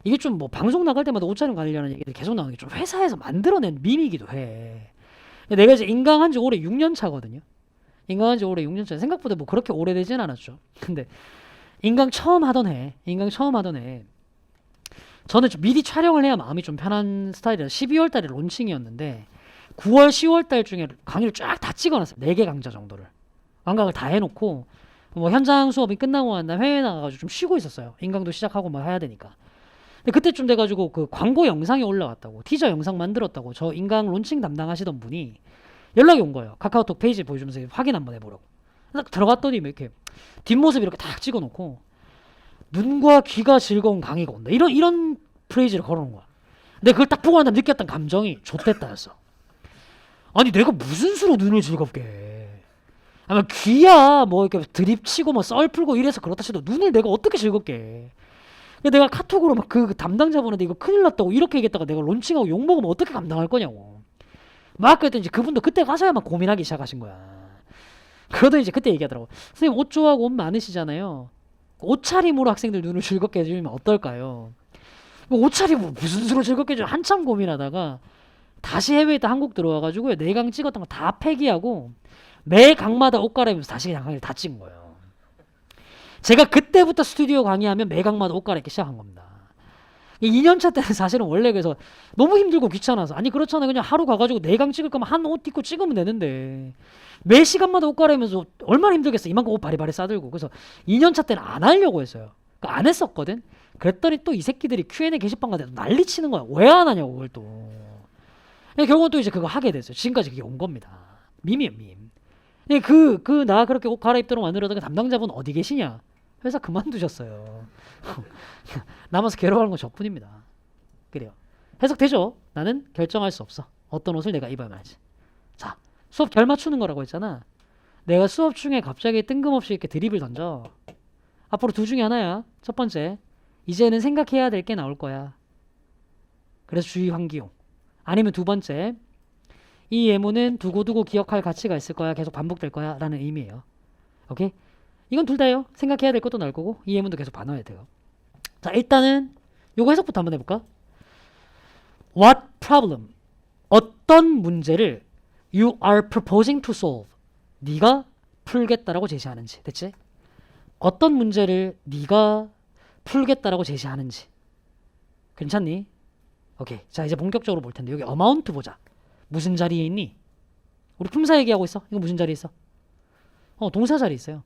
이게 좀 뭐 방송 나갈 때마다 옷차림 관련한 얘기들 계속 나오는 게 좀 회사에서 만들어낸 밈이기도 해. 내가 이제 인강한 지 올해 6년 차거든요. 인강한 지 올해 6년 차. 생각보다 뭐 그렇게 오래되진 않았죠. 근데 인강 처음 하던 해 저는 좀 미리 촬영을 해야 마음이 좀 편한 스타일이라 12월 달에 론칭이었는데 9월, 10월 달 중에 강의를 쫙 다 찍어놨어요. 4개 강좌 정도를. 완강을 다 해놓고 뭐 현장 수업이 끝나고 난 다음에 해외 나가가지고 좀 쉬고 있었어요. 인강도 시작하고 뭐 해야 되니까. 근데 그때쯤 돼가지고 그 광고 영상이 올라왔다고, 티저 영상 만들었다고 저 인강 론칭 담당하시던 분이 연락이 온 거예요. 카카오톡 페이지 보여주면서 확인 한번 해보라고. 딱 들어갔더니 이렇게 뒷모습 이렇게 딱 찍어놓고 눈과 귀가 즐거운 강의가 온다. 이런 프레이즈를 걸어놓은 거야. 근데 그걸 딱 보고 난 다음에 느꼈던 감정이 좆됐다였어. 아니 내가 무슨 수로 눈을 즐겁게 해. 아마 귀야 뭐 이렇게 드립치고 뭐 썰 풀고 이래서 그렇다 치도 눈을 내가 어떻게 즐겁게 해. 내가 카톡으로 막 그 담당자분한테 이거 큰일 났다고 이렇게 얘기했다가 내가 론칭하고 욕먹으면 어떻게 감당할 거냐고. 막 그랬더니 이제 그분도 그때 가서야 막 고민하기 시작하신 거야. 그러더니 이제 그때 얘기하더라고. 선생님 옷 좋아하고 옷 많으시잖아요. 옷차림으로 학생들 눈을 즐겁게 해주면 어떨까요? 옷차림으로 무슨 수로 즐겁게 해주면 한참 고민하다가 다시 해외에 있다 한국 들어와가지고 4강 찍었던 거 다 폐기하고 매 강마다 옷 갈아입으면서 다시 그냥 강의를 다 찍은 거예요. 제가 그때부터 스튜디오 강의하면 매 강마다 옷 갈아입기 시작한 겁니다. 2년차 때는 사실은 원래 그래서 너무 힘들고 귀찮아서 그렇잖아요. 그냥 하루 가가지고 4강 찍을 거면 한 옷 입고 찍으면 되는데 매 시간마다 옷 갈아입으면서 얼마나 힘들겠어. 이만큼 옷 바리바리 싸들고. 그래서 2년차 때는 안 하려고 했어요. 그러니까 안 했었거든. 그랬더니 또 이 새끼들이 Q&A 게시판 가서 난리 치는 거야. 왜 안 하냐고 그걸 또. 결국은 또 이제 그거 하게 됐어요. 지금까지 그게 온 겁니다. 밈이에요, 밈. 나 그렇게 옷 갈아입도록 만들어던 그 담당자분 어디 계시냐? 회사 그만두셨어요. 남아서 괴로워하는 건 저뿐입니다. 그래요. 해석되죠? 나는 결정할 수 없어. 어떤 옷을 내가 입어야만 하지. 자, 수업 결 맞추는 거라고 했잖아. 내가 수업 중에 갑자기 뜬금없이 이렇게 드립을 던져. 앞으로 두 중에 하나야. 첫 번째, 이제는 생각해야 될 게 나올 거야. 그래서 주의 환기용. 아니면 두 번째, 이 예문은 두고두고 기억할 가치가 있을 거야. 계속 반복될 거야. 라는 의미예요. 오케이? 이건 둘 다예요. 생각해야 될 것도 나올 거고 이 예문도 계속 반어야 돼요. 자, 일단은 요거 해석부터 한번 해볼까? What problem? 어떤 문제를 you are proposing to solve? 네가 풀겠다라고 제시하는지. 됐지? 어떤 문제를 네가 풀겠다라고 제시하는지. 괜찮니? 오케이. 자, 이제 본격적으로 볼 텐데 여기 amount 보자. 무슨 자리에 있니? 우리 품사 얘기하고 있어. 이거 무슨 자리에 있어? 동사 자리에 있어요.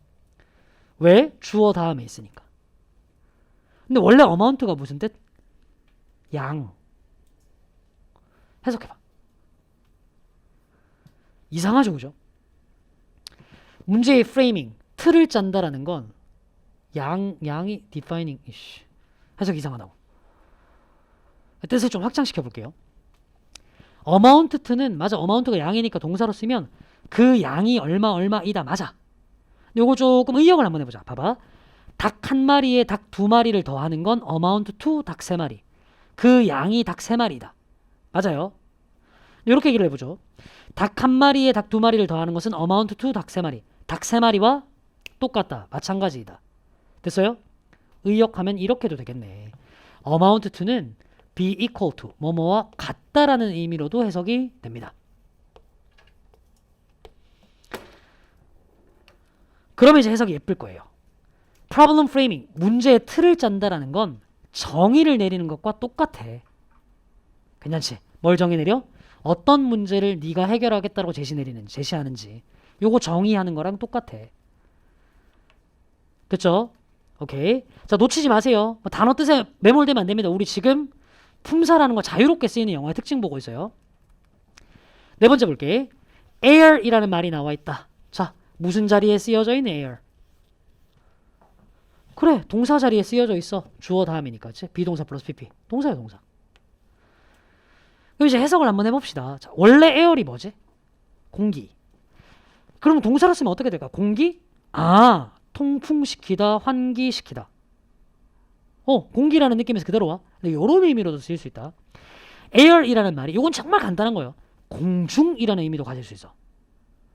왜? 주어 다음에 있으니까. 근데 원래 amount가 무슨 뜻? 양. 해석해봐. 이상하죠, 그죠? 문제의 프레이밍, 틀을 짠다라는 건 양이 defining, 해석 이상하다고. 뜻을 좀 확장시켜 볼게요. amount to는 맞아. amount가 양이니까 동사로 쓰면 그 양이 얼마이다. 맞아. 요거 조금 의역을 한번 해보자. 봐봐. 닭 한 마리에 닭 두 마리를 더하는 건 amount to 닭 세 마리. 그 양이 닭 세 마리다. 맞아요. 이렇게 얘기를 해보죠. 닭 한 마리에 닭 두 마리를 더하는 것은 amount to 닭 세 마리. 닭 세 마리와 똑같다. 마찬가지이다. 됐어요? 의역하면 이렇게도 되겠네. amount to는 be equal to 뭐뭐와 같다라는 의미로도 해석이 됩니다. 그러면 이제 해석이 예쁠 거예요. problem framing, 문제의 틀을 짠다라는 건 정의를 내리는 것과 똑같아. 괜찮지? 뭘 정의 내려? 어떤 문제를 네가 해결하겠다고 제시하는지 요거 정의하는 거랑 똑같아. 됐죠? 오케이. 자, 놓치지 마세요. 단어 뜻에 매몰되면 안 됩니다. 우리 지금 품사라는 거 자유롭게 쓰이는 영어의 특징 보고 있어요. 네 번째 볼게. air이라는 말이 나와 있다. 자, 무슨 자리에 쓰여져 있는 air? 그래, 동사 자리에 쓰여져 있어. 주어 다음이니까. 그치? 비동사 플러스 pp. 동사야, 동사. 그럼 이제 해석을 한번 해봅시다. 자, 원래 air이 뭐지? 공기. 그럼 동사로 쓰면 어떻게 될까? 공기? 통풍시키다, 환기시키다. 공기라는 느낌에서 그대로 와. 근데 이런 의미로도 쓰일 수 있다. air이라는 말이 이건 정말 간단한 거예요. 공중이라는 의미도 가질 수 있어.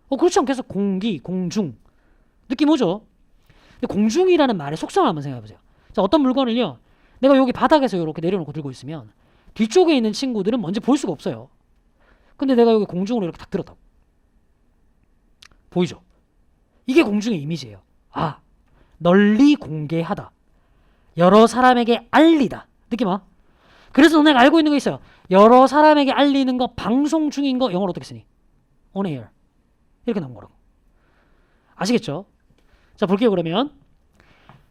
그렇지 않겠어? 공기, 공중. 느낌 오죠? 근데 공중이라는 말의 속성을 한번 생각해보세요. 자, 어떤 물건을요. 내가 여기 바닥에서 이렇게 내려놓고 들고 있으면 뒤쪽에 있는 친구들은 먼저 볼 수가 없어요. 근데 내가 여기 공중으로 이렇게 딱 들었다고. 보이죠? 이게 공중의 이미지예요. 널리 공개하다. 여러 사람에게 알리다. 느낌 와? 그래서 너네가 알고 있는 거 있어요. 여러 사람에게 알리는 거, 방송 중인 거 영어로 어떻게 쓰니? on air. 이렇게 나온 거라고. 아시겠죠? 자, 볼게요. 그러면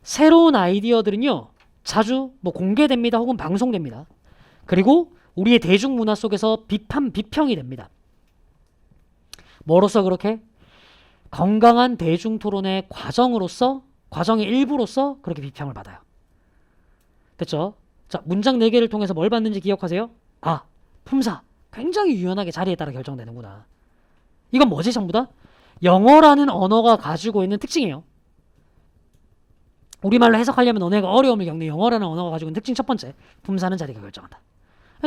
새로운 아이디어들은요. 자주 공개됩니다. 혹은 방송됩니다. 그리고 우리의 대중문화 속에서 비평이 됩니다. 뭐로써 그렇게? 건강한 대중토론의 과정의 일부로서 그렇게 비평을 받아요. 됐죠? 자, 문장 4개를 통해서 뭘 받는지 기억하세요? 품사. 굉장히 유연하게 자리에 따라 결정되는구나. 이건 뭐지 전부 다? 영어라는 언어가 가지고 있는 특징이에요. 우리말로 해석하려면 너네가 어려움을 겪는 영어라는 언어가 가지고 있는 특징 첫 번째. 품사는 자리가 결정한다.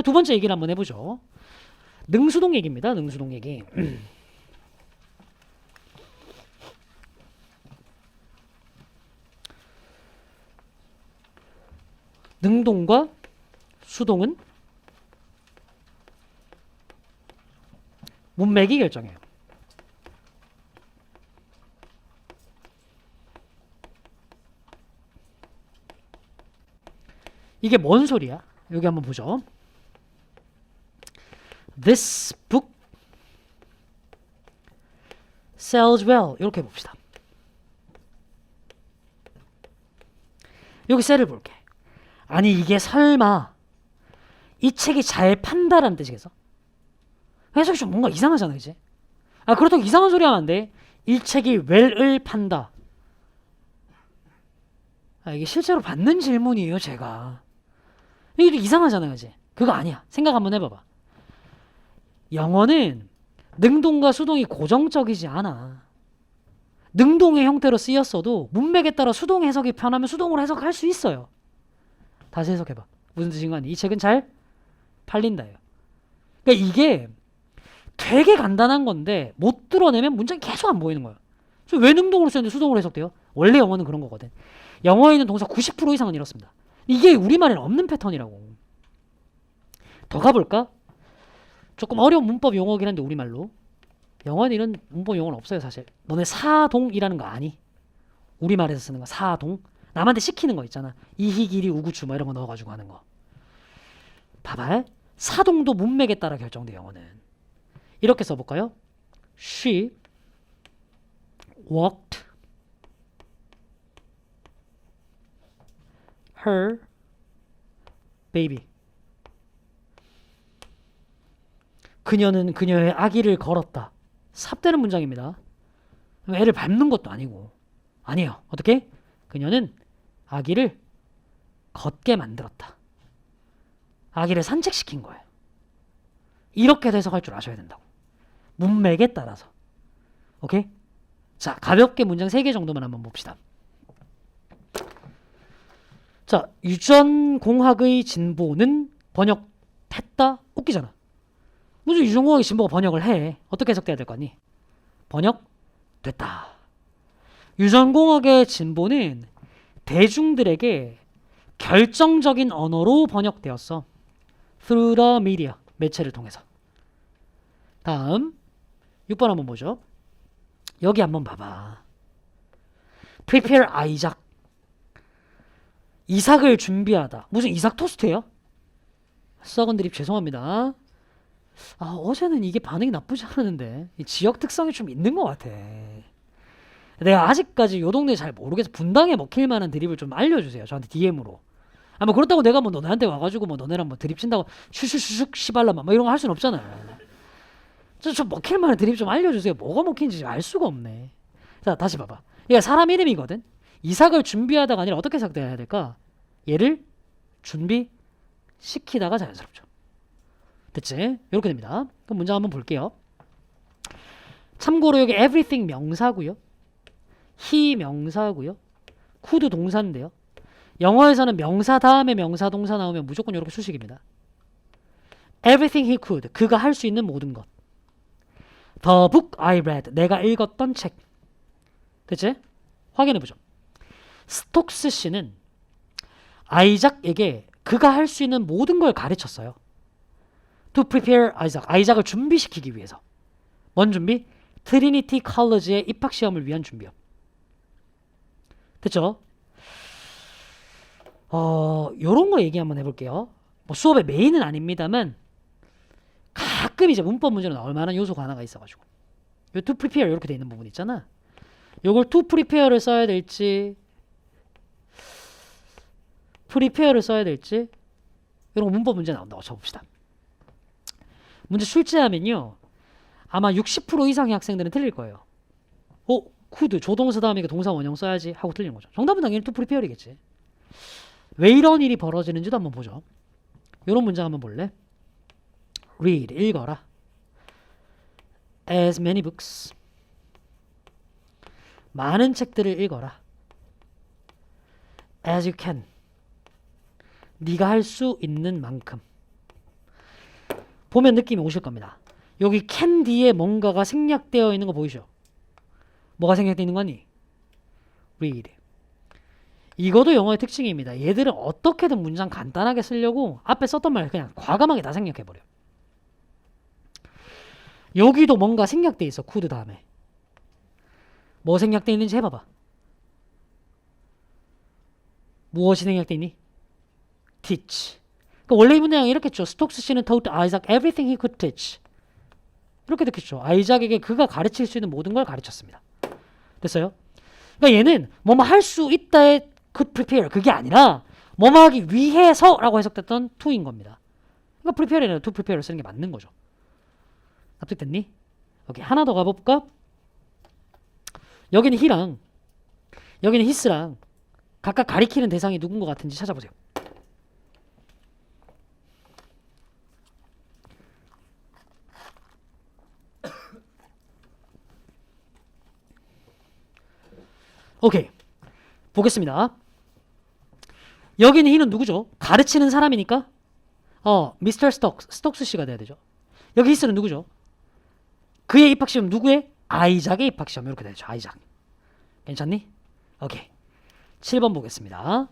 두 번째 얘기를 한번 해보죠. 능수동 얘기입니다. 능수동 얘기. 능동과 수동은 문맥이 결정해요. 이게 뭔 소리야? 여기 한번 보죠. This book sells well. 이렇게 봅시다. 여기 셀을 볼게. 아니 이게 설마 이 책이 잘 판다라는 뜻이겠어? 해석이 좀 뭔가 이상하잖아, 이제. 아, 그렇다고 이상한 소리 하면 안 돼. 이 책이 well을 판다. 아, 이게 실제로 받는 질문이에요, 제가. 이게 좀 이상하잖아요, 이제. 그거 아니야. 생각 한번 해봐봐. 영어는 능동과 수동이 고정적이지 않아. 능동의 형태로 쓰였어도 문맥에 따라 수동 해석이 편하면 수동으로 해석할 수 있어요. 다시 해석해봐. 무슨 뜻인가 하니? 이 책은 잘 팔린다예요. 그러니까 이게 되게 간단한 건데 못 드러내면 문장이 계속 안 보이는 거예요. 왜 능동으로 쓰는데 수동으로 해석돼요? 원래 영어는 그런 거거든. 영어에 있는 동사 90% 이상은 이렇습니다. 이게 우리말에는 없는 패턴이라고. 더 가볼까? 조금 어려운 문법 용어긴 한데 우리말로. 영어에는 이런 문법 용어는 없어요, 사실. 너네 사동이라는 거 아니? 우리말에서 쓰는 거 사동. 남한테 시키는 거 있잖아. 이희길이 우구추 뭐 이런 거 넣어가지고 하는 거. 봐봐. 사동도 문맥에 따라 결정돼, 영어는. 이렇게 써볼까요? She walked her baby. 그녀는 그녀의 아기를 걸었다. 삽되는 문장입니다. 애를 밟는 것도 아니고. 아니에요. 어떻게? 그녀는 아기를 걷게 만들었다. 아기를 산책시킨 거예요. 이렇게 해석할 줄 아셔야 된다고. 문맥에 따라서. 오케이? 자, 가볍게 문장 3개 정도만 한번 봅시다. 자, 유전공학의 진보는 번역했다? 웃기잖아. 무슨 유전공학의 진보가 번역을 해. 어떻게 해석돼야 될 거 아니? 번역됐다. 유전공학의 진보는 대중들에게 결정적인 언어로 번역되었어. Through the media. 매체를 통해서. 다음 6번 한번 보죠. 여기 한번 봐봐. Prepare Isaac. 이삭을 준비하다. 무슨 이삭 토스트예요? 썩은 드립 죄송합니다. 아, 어제는 이게 반응이 나쁘지 않았는데 이 지역 특성이 좀 있는 것 같아. 내가 아직까지 요 동네 잘 모르겠어. 분당에 먹힐 만한 드립을 좀 알려주세요. 저한테 DM으로. 아, 뭐 그렇다고 내가 뭐 너네한테 와가지고 뭐 너네랑 뭐 드립 친다고 슈슈슈슉 시발라마 뭐 이런 거 할 수는 없잖아요. 저 먹힐 만한 드립 좀 알려주세요. 뭐가 먹히는지 알 수가 없네. 자, 다시 봐봐. 얘가 사람 이름이거든. 이삭을 준비하다가 아니라 어떻게 해석돼야 될까? 얘를 준비시키다가 자연스럽죠. 됐지? 이렇게 됩니다. 그럼 문장 한번 볼게요. 참고로 여기 everything 명사고요. he 명사고요. could 동사인데요. 영어에서는 명사 다음에 명사 동사 나오면 무조건 이렇게 수식입니다. Everything he could. 그가 할 수 있는 모든 것. The book I read. 내가 읽었던 책. 됐지? 확인해보죠. 스톡스 씨는 아이작에게 그가 할 수 있는 모든 걸 가르쳤어요. To prepare Isaac. 아이작을 준비시키기 위해서. 뭔 준비? 트리니티 컬리지의 입학시험을 위한 준비요. 됐죠? 요런 거 얘기 한번 해볼게요. 뭐 수업의 메인은 아닙니다만 가끔 이제 문법 문제로 나올 만한 요소가 하나가 있어가지고 요 to prepare 이렇게 돼 있는 부분 있잖아. 요걸 to prepare를 써야 될지 prepare를 써야 될지 이런 거 문법 문제 나온다고 쳐봅시다. 문제 출제하면요 아마 60% 이상의 학생들은 틀릴 거예요. could 조동사 다음에 동사 원형 써야지 하고 틀리는 거죠. 정답은 당연히 to prepare이겠지. 왜 이런 일이 벌어지는지도 한번 보죠. 이런 문장 한번 볼래? Read, 읽어라. As many books. 많은 책들을 읽어라. As you can. 네가 할 수 있는 만큼. 보면 느낌이 오실 겁니다. 여기 can 뒤에 뭔가가 생략되어 있는 거 보이죠? 뭐가 생략되어 있는 거니? Read. 이것도 영어의 특징입니다. 얘들은 어떻게든 문장 간단하게 쓰려고 앞에 썼던 말 그냥 과감하게 다 생략해버려. 여기도 뭔가 생략돼 있어. could 다음에. 뭐 생략돼 있는지 해봐봐. 무엇이 생략돼 있니? teach. 그러니까 원래 이 문장이 이렇게 했죠. 스톡스 씨는 taught Isaac everything he could teach. 이렇게 됐겠죠. 아이작에게 그가 가르칠 수 있는 모든 걸 가르쳤습니다. 됐어요? 그러니까 얘는 뭐뭐 할 수 있다에 could prepare 그게 아니라 뭐뭐 하기 위해서라고 해석됐던 to인 겁니다. 그러니까 prepare이나 to prepare를 쓰는 게 맞는 거죠. 납득됐니? 오케이. 하나 더 가볼까? 여기는 he랑 여기는 his랑 각각 가리키는 대상이 누군 것 같은지 찾아보세요. 오케이. 보겠습니다. 여기는 he는 누구죠? 가르치는 사람이니까 미스터 스톡스 씨가 돼야 되죠. 여기 his는 누구죠? 그의 입학시험 누구의? 아이작의 입학시험. 이렇게 되죠. 아이작. 괜찮니? 오케이. 7번 보겠습니다.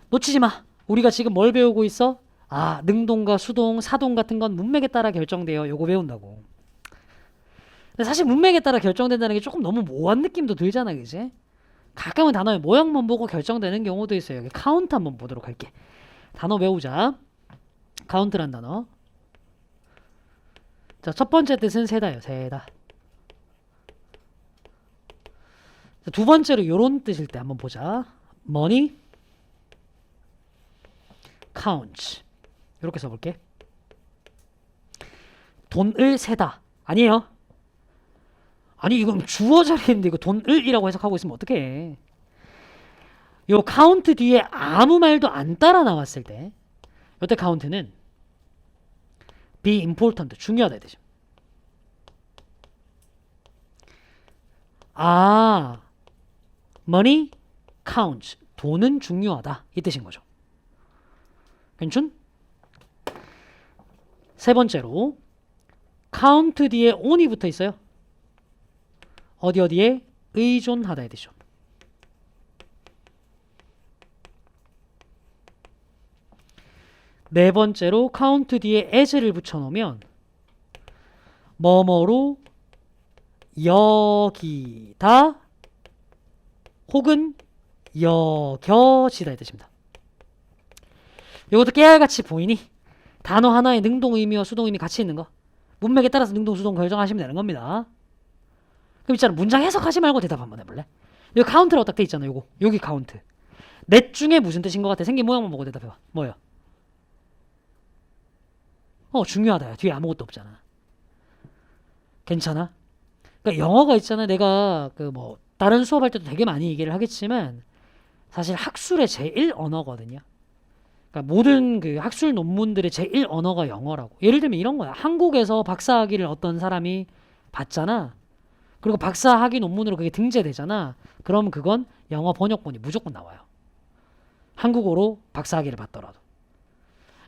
놓치지 마. 우리가 지금 뭘 배우고 있어? 능동과 수동, 사동 같은 건 문맥에 따라 결정돼요. 요거 배운다고. 근데 사실 문맥에 따라 결정된다는 게 조금 너무 모호한 느낌도 들잖아, 그지? 가끔은 단어의 모양만 보고 결정되는 경우도 있어요. 여기 카운트 한번 보도록 할게. 단어 배우자. 카운트란 단어. 자, 첫 번째 뜻은 세다요. 세다. 자, 두 번째로 요런 뜻일 때 한번 보자. money, count. 이렇게 써볼게. 돈을 세다. 아니에요. 아니 이건 주어 자리인데 이거 돈을이라고 해석하고 있으면 어떡해. 요 count 뒤에 아무 말도 안 따라 나왔을 때 이때 count는 be important, 중요하다 이 뜻이죠. money counts, 돈은 중요하다 이 뜻인 거죠. 괜춘? 세 번째로 count 뒤에 on이 붙어 있어요. 어디에 의존하다 이 뜻이죠. 네 번째로 count 뒤에 as를 붙여놓으면 뭐뭐로 여기다 혹은 여겨지다 이 뜻입니다. 이것도 깨알같이 보이니? 단어 하나에 능동 의미와 수동 의미 같이 있는 거. 문맥에 따라서 능동, 수동 결정하시면 되는 겁니다. 그럼 있잖아. 문장 해석하지 말고 대답 한번 해볼래? 여기 카운트라고 딱 돼 있잖아. 요거. 여기 카운트. 넷 중에 무슨 뜻인 것 같아? 생긴 모양만 보고 대답해봐. 뭐야? 중요하다. 뒤에 아무것도 없잖아. 괜찮아? 그러니까 영어가 있잖아. 내가 다른 수업할 때도 되게 많이 얘기를 하겠지만 사실 학술의 제1 언어거든요. 그러니까 모든 그 학술 논문들의 제1 언어가 영어라고. 예를 들면 이런 거야. 한국에서 박사학위를 어떤 사람이 받잖아. 그리고 박사학위 논문으로 그게 등재되잖아. 그럼 그건 영어 번역본이 무조건 나와요. 한국어로 박사학위를 받더라도.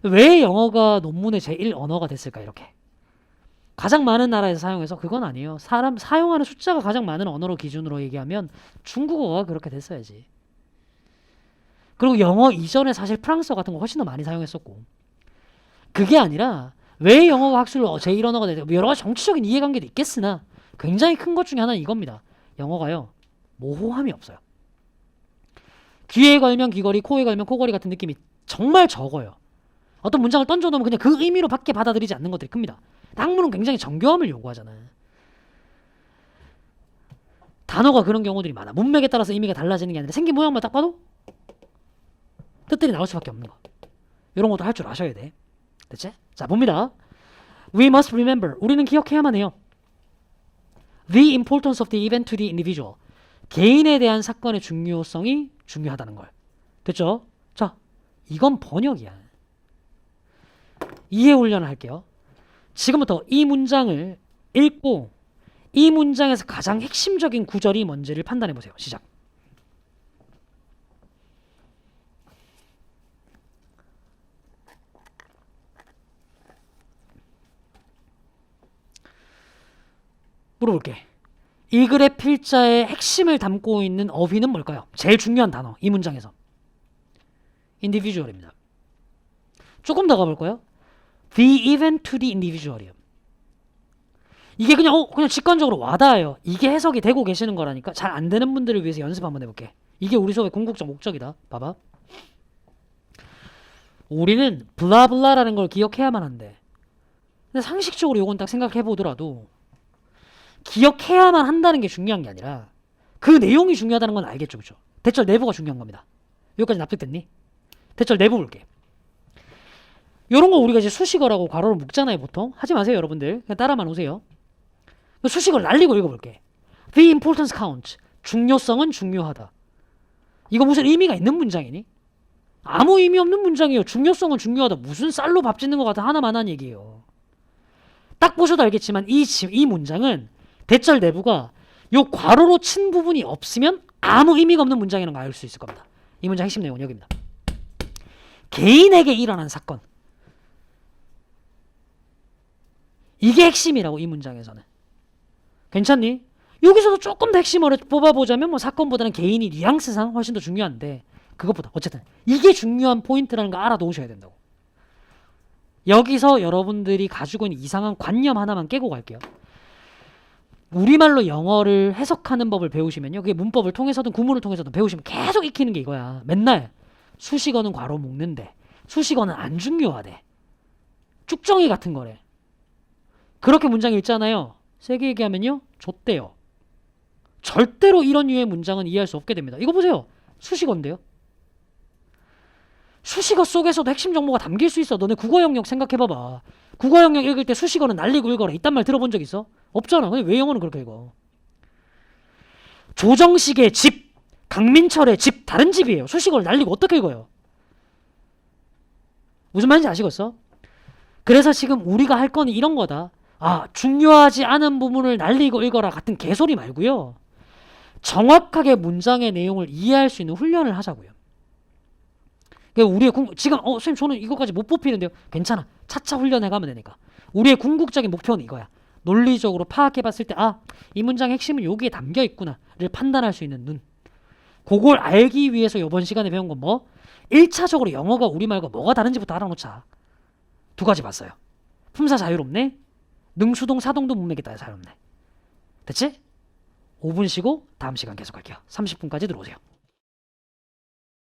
왜 영어가 논문의 제1 언어가 됐을까 이렇게. 가장 많은 나라에서 사용해서 그건 아니에요. 사람 사용하는 숫자가 가장 많은 언어로 기준으로 얘기하면 중국어가 그렇게 됐어야지. 그리고 영어 이전에 사실 프랑스어 같은 거 훨씬 더 많이 사용했었고. 그게 아니라 왜 영어가 학술로 제1 언어가 됐을까. 여러 가지 정치적인 이해관계도 있겠으나 굉장히 큰 것 중에 하나는 이겁니다. 영어가요. 모호함이 없어요. 귀에 걸면 귀걸이, 코에 걸면 코걸이 같은 느낌이 정말 적어요. 어떤 문장을 던져놓으면 그냥 그 의미로 밖에 받아들이지 않는 것들이 큽니다. 학문은 굉장히 정교함을 요구하잖아요. 단어가 그런 경우들이 많아. 문맥에 따라서 의미가 달라지는 게 아니라 생긴 모양만 딱 봐도 뜻들이 나올 수밖에 없는 거. 이런 것도 할 줄 아셔야 돼. 됐지? 자, 봅니다. We must remember. 우리는 기억해야만 해요. The importance of the event to the individual. 개인에 대한 사건의 중요성이 중요하다는 걸. 됐죠? 자, 이건 번역이야. 이해 훈련을 할게요. 지금부터 이 문장을 읽고 이 문장에서 가장 핵심적인 구절이 뭔지를 판단해 보세요. 시작. 물어볼게. 이 글의 필자의 핵심을 담고 있는 어휘는 뭘까요? 제일 중요한 단어, 이 문장에서. individual입니다. 조금 더 가볼까요? The event to the individual이요. 이게 그냥 직관적으로 와닿아요. 이게 해석이 되고 계시는 거라니까. 잘 안 되는 분들을 위해서 연습 한번 해볼게. 이게 우리 수업의 궁극적 목적이다. 봐봐. 우리는 블라블라라는 걸 기억해야만 한데, 근데 상식적으로 이건 딱 생각해 보더라도 기억해야만 한다는 게 중요한 게 아니라 그 내용이 중요하다는 건 알겠죠, 그렇죠? 대절 내부가 중요한 겁니다. 여기까지 납득됐니? 대절 내부 볼게. 요런 거 우리가 이제 수식어라고 괄호를 묶잖아요, 보통. 하지 마세요, 여러분들. 그냥 따라만 오세요. 수식어를 날리고 읽어볼게. The importance counts. 중요성은 중요하다. 이거 무슨 의미가 있는 문장이니? 아무 의미 없는 문장이에요. 중요성은 중요하다. 무슨 쌀로 밥 짓는 것 같은 하나만한 얘기예요. 딱 보셔도 알겠지만 이 문장은 대절 내부가 요 괄호로 친 부분이 없으면 아무 의미가 없는 문장이라는 걸 알 수 있을 겁니다. 이 문장 핵심 내용은 여기입니다. 개인에게 일어난 사건. 이게 핵심이라고, 이 문장에서는. 괜찮니? 여기서도 조금 더 핵심을 뽑아보자면 뭐 사건보다는 개인이 뉘앙스상 훨씬 더 중요한데, 그것보다 어쨌든 이게 중요한 포인트라는 거 알아두셔야 된다고. 여기서 여러분들이 가지고 있는 이상한 관념 하나만 깨고 갈게요. 우리말로 영어를 해석하는 법을 배우시면요, 그게 문법을 통해서든 구문을 통해서든 배우시면 계속 익히는 게 이거야. 맨날 수식어는 괄호 묶는데 수식어는 안 중요하대. 쭉정이 같은 거래. 그렇게 문장 읽잖아요. 세게 얘기하면요, 좆대요. 절대로 이런 류의 문장은 이해할 수 없게 됩니다. 이거 보세요. 수식어인데요. 수식어 속에서도 핵심 정보가 담길 수 있어. 너네 국어 영역 생각해봐봐. 국어 영역 읽을 때 수식어는 날리고 읽어라. 이딴 말 들어본 적 있어? 없잖아. 근데 왜 영어는 그렇게 읽어? 조정식의 집, 강민철의 집 다른 집이에요. 수식어를 날리고 어떻게 읽어요? 무슨 말인지 아시겠어? 그래서 지금 우리가 할 건 이런 거다. 아, 중요하지 않은 부분을 날리고 읽어라 같은 개소리 말고요. 정확하게 문장의 내용을 이해할 수 있는 훈련을 하자고요. 그러니까 우리의 지금 선생님 저는 이거까지 못 뽑히는데요. 괜찮아. 차차 훈련해가면 되니까. 우리의 궁극적인 목표는 이거야. 논리적으로 파악해봤을 때 이 문장의 핵심은 여기에 담겨있구나를 판단할 수 있는 눈. 그걸 알기 위해서 이번 시간에 배운 건 뭐? 1차적으로 영어가 우리말과 뭐가 다른지부터 알아놓자. 두 가지 봤어요. 품사 자유롭네. 능수동 사동도 문맥에 따라 자유롭네. 됐지? 5분 쉬고 다음 시간 계속할게요. 30분까지 들어오세요.